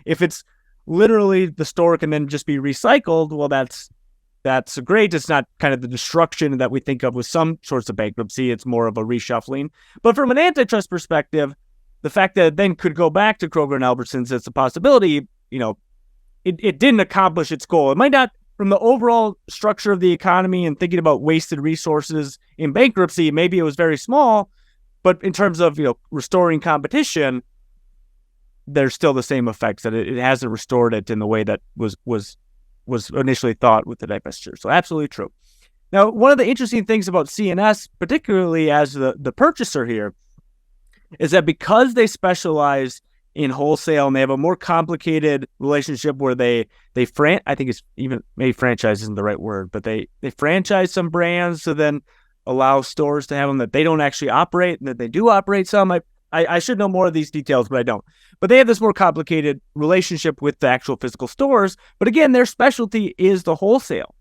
If it's literally the store can then just be recycled, well, that's great. It's not kind of the destruction that we think of with some sorts of bankruptcy. It's more of a reshuffling. But from an antitrust perspective, the fact that it then could go back to Kroger and Albertsons as a possibility, it didn't accomplish its goal. It might not, from the overall structure of the economy and thinking about wasted resources in bankruptcy, maybe it was very small, but in terms of, restoring competition, there's still the same effects that it hasn't restored it in the way that was initially thought with the divestiture. So absolutely true. Now, one of the interesting things about C&S, particularly as the purchaser here, is that because they specialize in wholesale and they have a more complicated relationship where I think it's even, maybe franchise isn't the right word, but they franchise some brands to then allow stores to have them that they don't actually operate and that they do operate some. I should know more of these details, but I don't. But they have this more complicated relationship with the actual physical stores. But again, their specialty is the wholesale.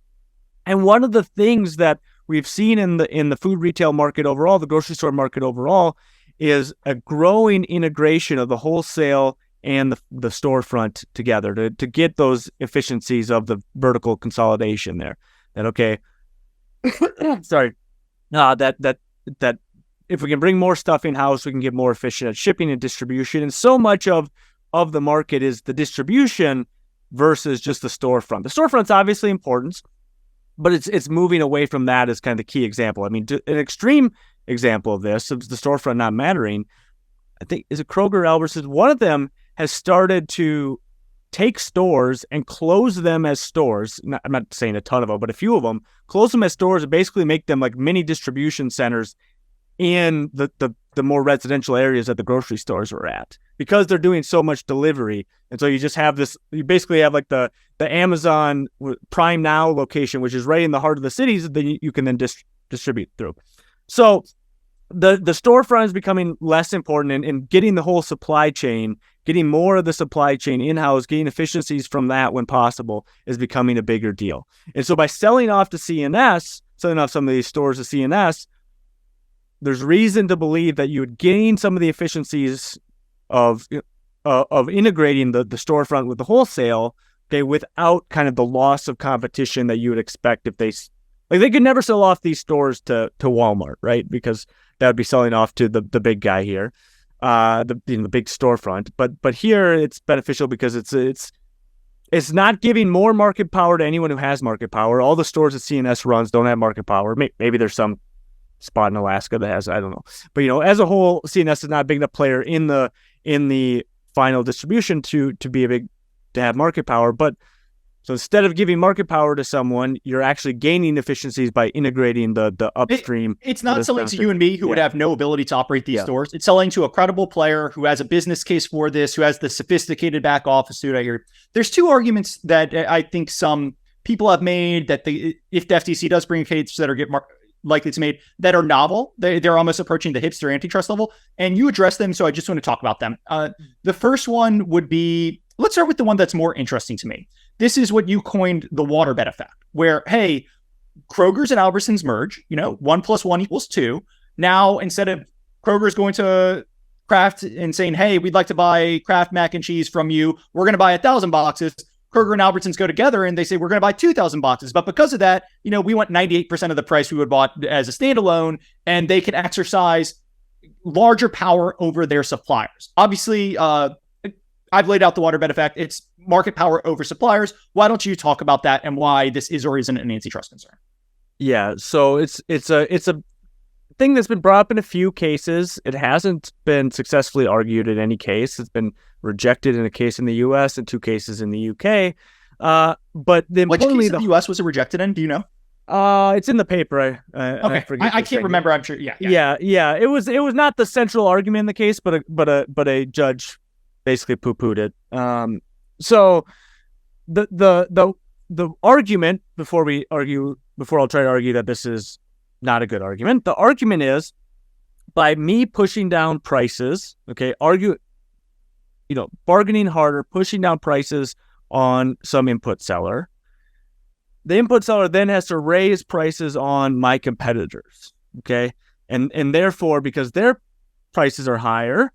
And one of the things that we've seen in the food retail market overall, the grocery store market overall, is a growing integration of the wholesale and the storefront together to get those efficiencies of the vertical consolidation there. That, okay, sorry, that if we can bring more stuff in-house, we can get more efficient at shipping and distribution. And so much of the market is the distribution versus just the storefront. The storefront's obviously important, but it's moving away from that as kind of the key example. I mean, an extreme example of this, of the storefront not mattering, I think, is it Kroger-Albertsons. One of them has started to take stores and close them as stores. I'm not saying a ton of them, but a few of them, close them as stores and basically make them like mini distribution centers in the more residential areas that the grocery stores are at, because they're doing so much delivery. And so you just have this, you basically have like the Amazon Prime Now location, which is right in the heart of the cities that you can then distribute through. So the storefront is becoming less important, and getting the whole supply chain, getting more of the supply chain in-house, getting efficiencies from that when possible is becoming a bigger deal. And so by selling off to CNS, selling off some of these stores to CNS, there's reason to believe that you would gain some of the efficiencies of integrating the storefront with the wholesale, okay, without kind of the loss of competition that you would expect if they could never sell off these stores to Walmart, right? Because that would be selling off to the big guy here, the big storefront. But here it's beneficial because it's not giving more market power to anyone who has market power. All the stores that CNS runs don't have market power. Maybe there's some spot in Alaska that has, I don't know. But as a whole, CNS is not a big enough player in the final distribution to have market power. But so instead of giving market power to someone, you're actually gaining efficiencies by integrating the upstream. It's not selling to you and me who would have no ability to operate these stores. It's selling to a credible player who has a business case for this, who has the sophisticated back office suit. I hear there's two arguments that I think some people have made that if the FTC does bring a case that are likely it's made that are novel. They're almost approaching the hipster antitrust level, and you address them. So I just want to talk about them. The first one would be, let's start with the one that's more interesting to me. This is what you coined the Waterbed effect, where, hey, Kroger's and Albertsons merge, 1 + 1 = 2. Now, instead of Kroger's going to Kraft and saying, hey, we'd like to buy Kraft mac and cheese from you, we're going to buy 1,000 boxes. Kroger and Albertsons go together and they say, we're going to buy 2,000 boxes. But because of that, we want 98% of the price we would bought as a standalone, and they can exercise larger power over their suppliers. Obviously, I've laid out the Waterbed effect. It's market power over suppliers. Why don't you talk about that and why this is or isn't an antitrust concern? Yeah, so it's a thing that's been brought up in a few cases. It hasn't been successfully argued in any case. It's been rejected in a case in the U.S. and 2 cases in the U.K. But the importantly, the U.S. was it rejected in? Do you know? It's in the paper. Okay, I can't remember. I'm sure. Yeah. It was not the central argument in the case, but a judge basically poo-pooed it. So the argument before I'll try to argue that this is not a good argument. The argument is, by me pushing down prices, okay, bargaining harder, pushing down prices on some input seller, the input seller then has to raise prices on my competitors, okay? And therefore, because their prices are higher,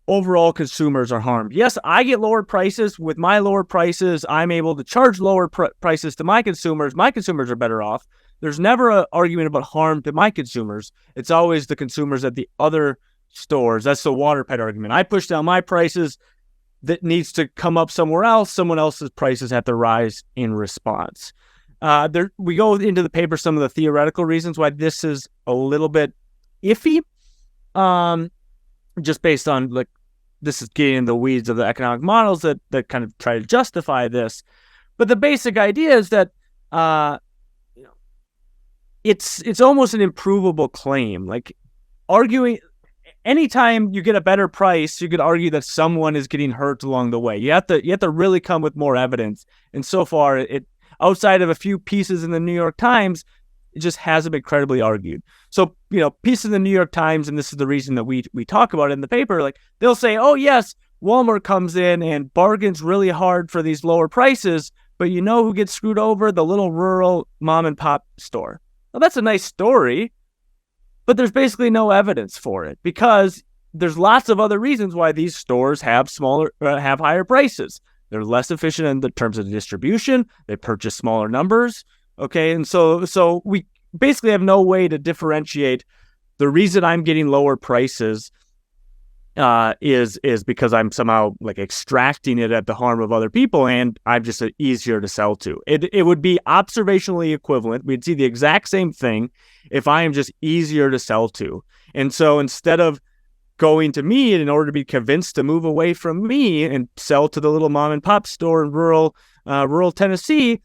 overall consumers are harmed. Yes, I get lower prices. With my lower prices, I'm able to charge lower prices to my consumers. My consumers are better off. There's never an argument about harm to my consumers. It's always the consumers at the other stores. That's the Waterbed argument. I push down my prices. That needs to come up somewhere else. Someone else's prices have to rise in response. We go into the paper some of the theoretical reasons why this is a little bit iffy, just based on this is getting in the weeds of the economic models that kind of try to justify this. But the basic idea is that it's almost an improvable claim. Like arguing, anytime you get a better price, you could argue that someone is getting hurt along the way. You have to really come with more evidence. And so far, it outside of a few pieces in the New York Times, it just hasn't been credibly argued. So, pieces in the New York Times, and this is the reason that we talk about it in the paper, like they'll say, oh yes, Walmart comes in and bargains really hard for these lower prices, but who gets screwed over? The little rural mom and pop store. Well, that's a nice story, but there's basically no evidence for it because there's lots of other reasons why these stores have higher prices. They're less efficient in the terms of distribution. They purchase smaller numbers. Okay, and so we basically have no way to differentiate the reason I'm getting lower prices is because I'm somehow like extracting it at the harm of other people, and I'm just easier to sell to. It would be observationally equivalent. We'd see the exact same thing if I am just easier to sell to. And so instead of going to me in order to be convinced to move away from me and sell to the little mom and pop store in rural Tennessee,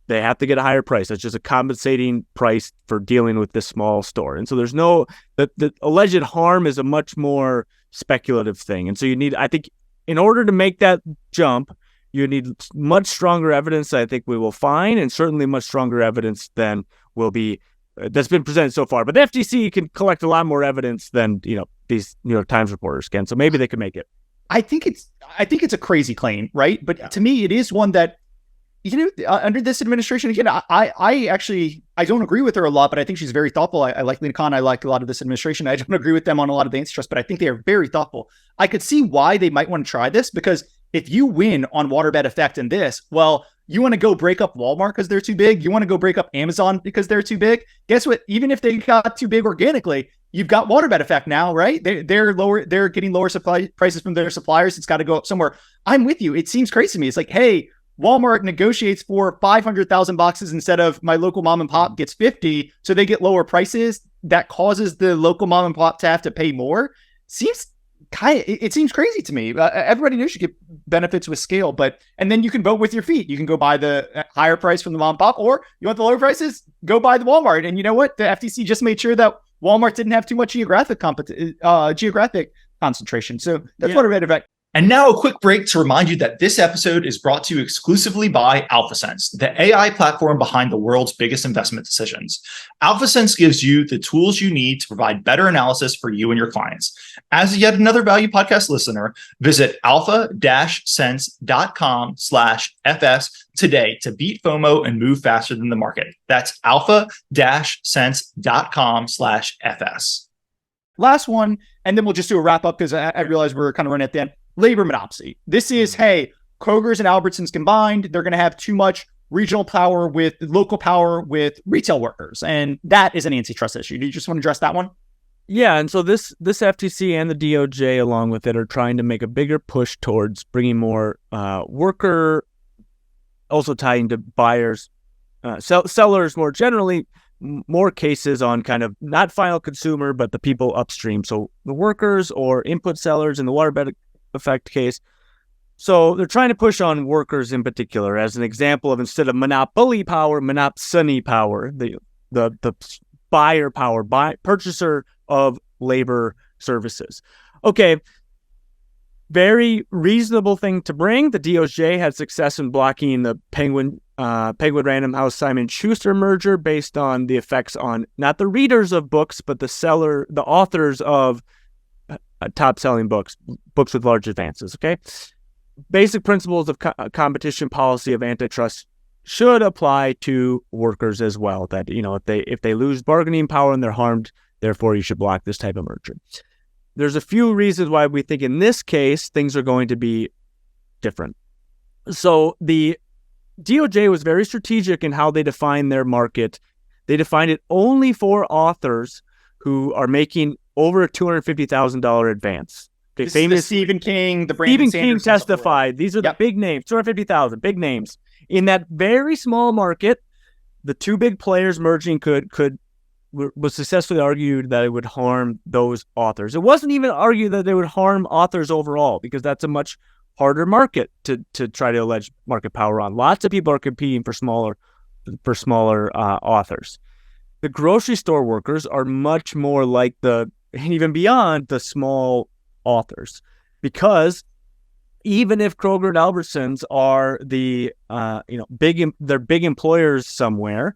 they have to get a higher price. That's just a compensating price for dealing with this small store. And so there's the alleged harm is a much more speculative thing. And so you need, I think, in order to make that jump, you need much stronger evidence that I think we will find, and certainly much stronger evidence than will be that's been presented so far. But the FTC can collect a lot more evidence than these New York Times reporters can. So maybe they can make it. I think it's a crazy claim, right? But to me, it is one that, under this administration, again, I don't agree with her a lot, but I think she's very thoughtful. I like Lena Khan. I like a lot of this administration. I don't agree with them on a lot of the antitrust, but I think they are very thoughtful. I could see why they might want to try this, because if you win on Waterbed effect and this, well, you want to go break up Walmart because they're too big. You want to go break up Amazon because they're too big. Guess what? Even if they got too big organically, you've got Waterbed effect now, right? They're lower. They're getting lower supply prices from their suppliers. It's got to go up somewhere. I'm with you. It seems crazy to me. It's like, hey, Walmart negotiates for 500,000 boxes instead of my local mom and pop gets 50. So they get lower prices. That causes the local mom and pop to have to pay more. It seems crazy to me. Everybody knows you get benefits with scale, and then you can vote with your feet. You can go buy the higher price from the mom and pop, or you want the lower prices, go buy the Walmart. And you know what? The FTC just made sure that Walmart didn't have too much geographic concentration. So that's what I read about. And now a quick break to remind you that this episode is brought to you exclusively by Alphasense, the AI platform behind the world's biggest investment decisions. Alphasense gives you the tools you need to provide better analysis for you and your clients. As yet another value podcast listener, visit alpha-sense.com/FS today to beat FOMO and move faster than the market. That's alpha-sense.com/FS. Last one, and then we'll just do a wrap up because I realize we're kind of running at the end. Labor monopsony. This is, hey, Kroger's and Albertsons combined, they're going to have too much regional power with local power with retail workers. And that is an antitrust issue. Do you just want to address that one? Yeah. And so this FTC and the DOJ along with it are trying to make a bigger push towards bringing more worker, also tying to buyers, sellers more generally, more cases on kind of not final consumer, but the people upstream. So the workers or input sellers in the Waterbed effect case. So they're trying to push on workers in particular as an example of, instead of monopoly power, monopsony power, the buyer power, purchaser of labor services. Okay. Very reasonable thing to bring. The DOJ had success in blocking the Penguin Random House Simon Schuster merger based on the effects on not the readers of books, but the authors of top-selling books with large advances. Okay, basic principles of competition policy of antitrust should apply to workers as well. That if they lose bargaining power and they're harmed, therefore you should block this type of merger. There's a few reasons why we think in this case things are going to be different. So the DOJ was very strategic in how they define their market. They defined it only for authors who are making over a $250,000 advance. Okay, famous Stephen King, the Brandon Stephen King testified. These are the big names, 250,000, big names. In that very small market, the two big players merging was successfully argued that it would harm those authors. It wasn't even argued that they would harm authors overall, because that's a much harder market to try to allege market power on. Lots of people are competing for smaller authors. The grocery store workers are much more like and even beyond the small authors, because even if Kroger and Albertsons are they're big employers somewhere,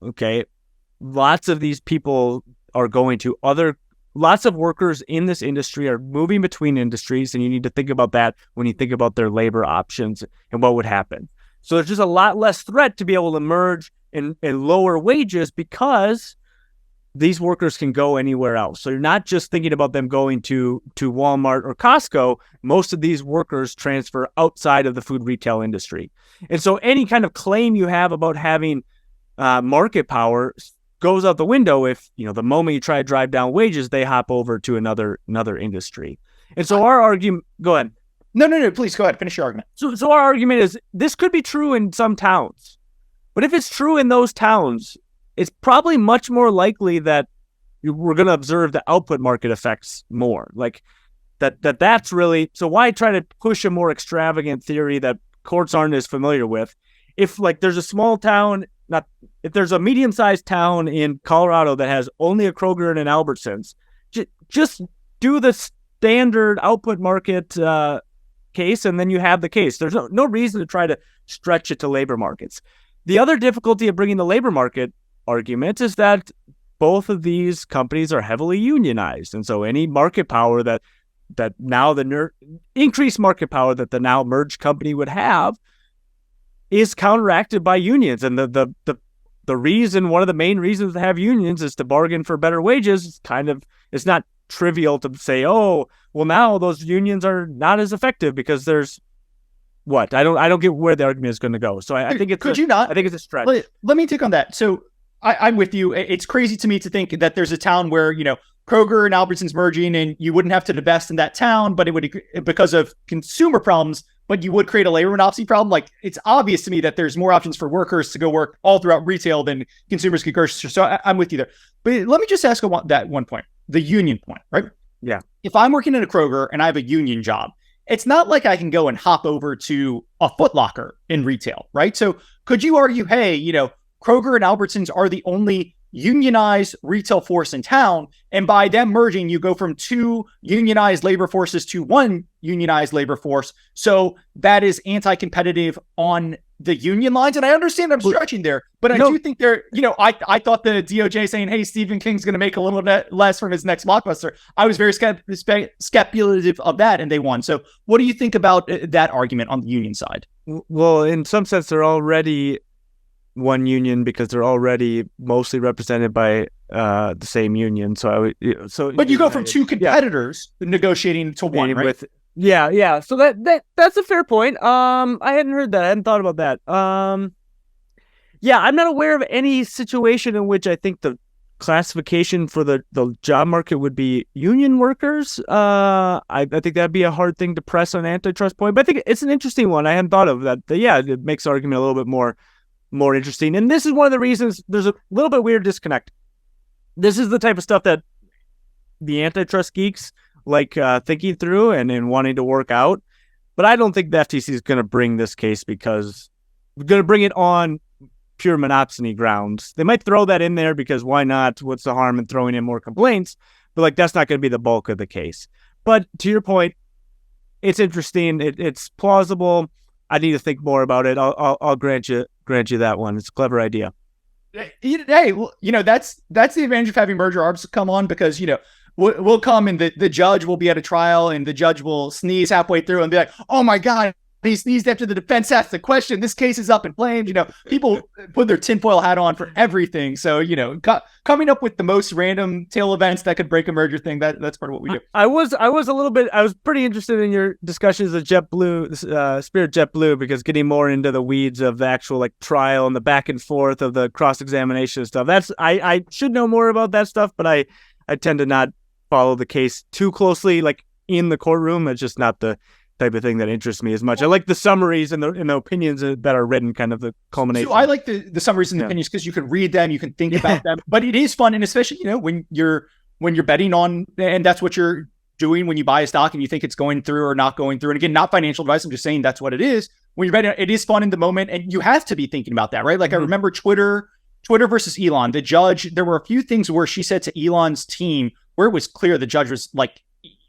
okay, lots of these people are going to lots of workers in this industry are moving between industries, and you need to think about that when you think about their labor options and what would happen. So there's just a lot less threat to be able to merge and lower wages, because these workers can go anywhere else. So you're not just thinking about them going to Walmart or Costco. Most of these workers transfer outside of the food retail industry. And so any kind of claim you have about having market power goes out the window if, the moment you try to drive down wages, they hop over to another industry. And so our argument, go ahead. No, please go ahead. Finish your argument. So our argument is this could be true in some towns, but if it's true in those towns, it's probably much more likely that we're going to observe the output market effects more. Like that's really, so why try to push a more extravagant theory that courts aren't as familiar with? If like there's a small town, if there's a medium-sized town in Colorado that has only a Kroger and an Albertsons, just do the standard output market case, and then you have the case. There's no reason to try to stretch it to labor markets. The other difficulty of bringing the labor market argument is that both of these companies are heavily unionized, and so any market power that now increased market power that the now merged company would have is counteracted by unions. And the reason, one of the main reasons to have unions is to bargain for better wages. It's not trivial to say, oh, well, now those unions are not as effective because there's what? I don't get where the argument is going to go. So I think it's I think it's a stretch. Let me take on that. So I'm with you. It's crazy to me to think that there's a town where, Kroger and Albertsons merging and you wouldn't have to divest in that town, but it would, because of consumer problems, but you would create a labor monopoly problem. Like, it's obvious to me that there's more options for workers to go work all throughout retail than consumers could grocery store. So I'm with you there. But let me just ask that one point, the union point, right? Yeah. If I'm working at a Kroger and I have a union job, it's not like I can go and hop over to a Foot Locker in retail, right? So could you argue, hey, Kroger and Albertsons are the only unionized retail force in town, and by them merging, you go from 2 unionized labor forces to 1 unionized labor force. So that is anti-competitive on the union lines. And I understand I'm stretching there, but I do think there, I thought the DOJ saying, hey, Stephen King's going to make a little bit less from his next blockbuster. I was very speculative of that, and they won. So what do you think about that argument on the union side? Well, in some sense, they're already one union because they're already mostly represented by the same union. But you go from 2 competitors negotiating to 1, right? So that's a fair point. I hadn't heard that. I hadn't thought about that. I'm not aware of any situation in which I think the classification for the job market would be union workers. I think that'd be a hard thing to press on an antitrust point, but I think it's an interesting one. I hadn't thought of that. It makes the argument a little bit more interesting. And this is one of the reasons there's a little bit weird disconnect. This is the type of stuff that the antitrust geeks like thinking through and wanting to work out. But I don't think the FTC is going to bring this case because we're going to bring it on pure monopsony grounds. They might throw that in there because why not? What's the harm in throwing in more complaints? But that's not going to be the bulk of the case. But to your point, it's interesting. It's plausible. I need to think more about it. I'll grant you that one. It's a clever idea. Hey, well, that's the advantage of having merger arbs come on, because we'll come and the judge will be at a trial and the judge will sneeze halfway through and be like, oh my God, he sneezed after the defense asked the question. This case is up in flames. People put their tinfoil hat on for everything. So, coming up with the most random tail events that could break a merger thing, that's part of what we do. I was pretty interested in your discussions of JetBlue, Spirit JetBlue, because getting more into the weeds of the actual trial and the back and forth of the cross-examination stuff. I should know more about that stuff, but I tend to not follow the case too closely, in the courtroom. It's just not the type of thing that interests me as much. I like the summaries and the opinions that are written, kind of the culmination. So I like the summaries and the opinions because you can read them, you can think about them, but it is fun. And especially, when you're betting on, and that's what you're doing when you buy a stock and you think it's going through or not going through. And again, not financial advice. I'm just saying that's what it is. When you're betting, it is fun in the moment, and you have to be thinking about that, right? I remember Twitter versus Elon, the judge, there were a few things where she said to Elon's team where it was clear the judge was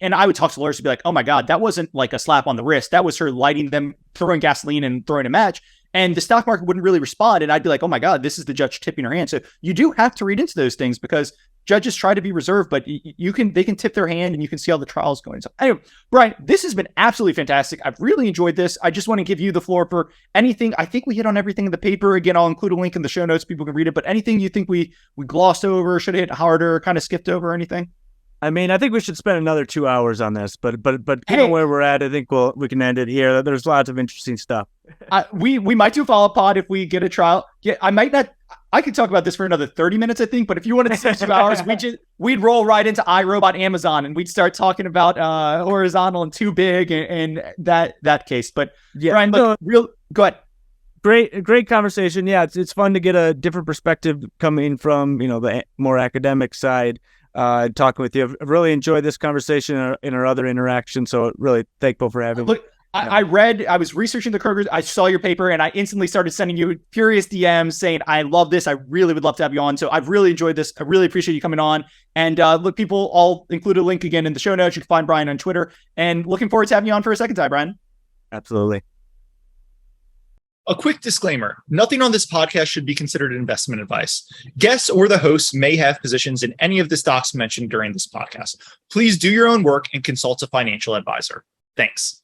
and I would talk to lawyers to be like, oh my God, that wasn't a slap on the wrist. That was her lighting them, throwing gasoline and throwing a match. And the stock market wouldn't really respond. And I'd be like, oh my God, this is the judge tipping her hand. So you do have to read into those things because judges try to be reserved, but they can tip their hand and you can see how the trial is going. So anyway, Brian, this has been absolutely fantastic. I've really enjoyed this. I just want to give you the floor for anything. I think we hit on everything in the paper. Again, I'll include a link in the show notes. People can read it, but anything you think we glossed over, should have hit harder, kind of skipped over, anything? I think we should spend another 2 hours on this, but given where we're at, I think we can end it here. There's lots of interesting stuff. We might do a follow-up pod if we get a trial. Yeah, I might not. I could talk about this for another 30 minutes, I think. But if you wanted to say 2 hours, we'd roll right into iRobot Amazon, and we'd start talking about horizontal and too big and that case. But yeah, Brian, look, go ahead. Great conversation. Yeah, it's fun to get a different perspective coming from the more academic side. Talking with you, I've really enjoyed this conversation in our other interactions. So really thankful for having me. Look, I was researching the Kroger. I saw your paper and I instantly started sending you furious DMs saying, I love this. I really would love to have you on. So I've really enjoyed this. I really appreciate you coming on. And look, people, I'll include a link again in the show notes. You can find Brian on Twitter, and looking forward to having you on for a second time, Brian. Absolutely. A quick disclaimer: nothing on this podcast should be considered investment advice. Guests or the hosts may have positions in any of the stocks mentioned during this podcast. Please do your own work and consult a financial advisor. Thanks.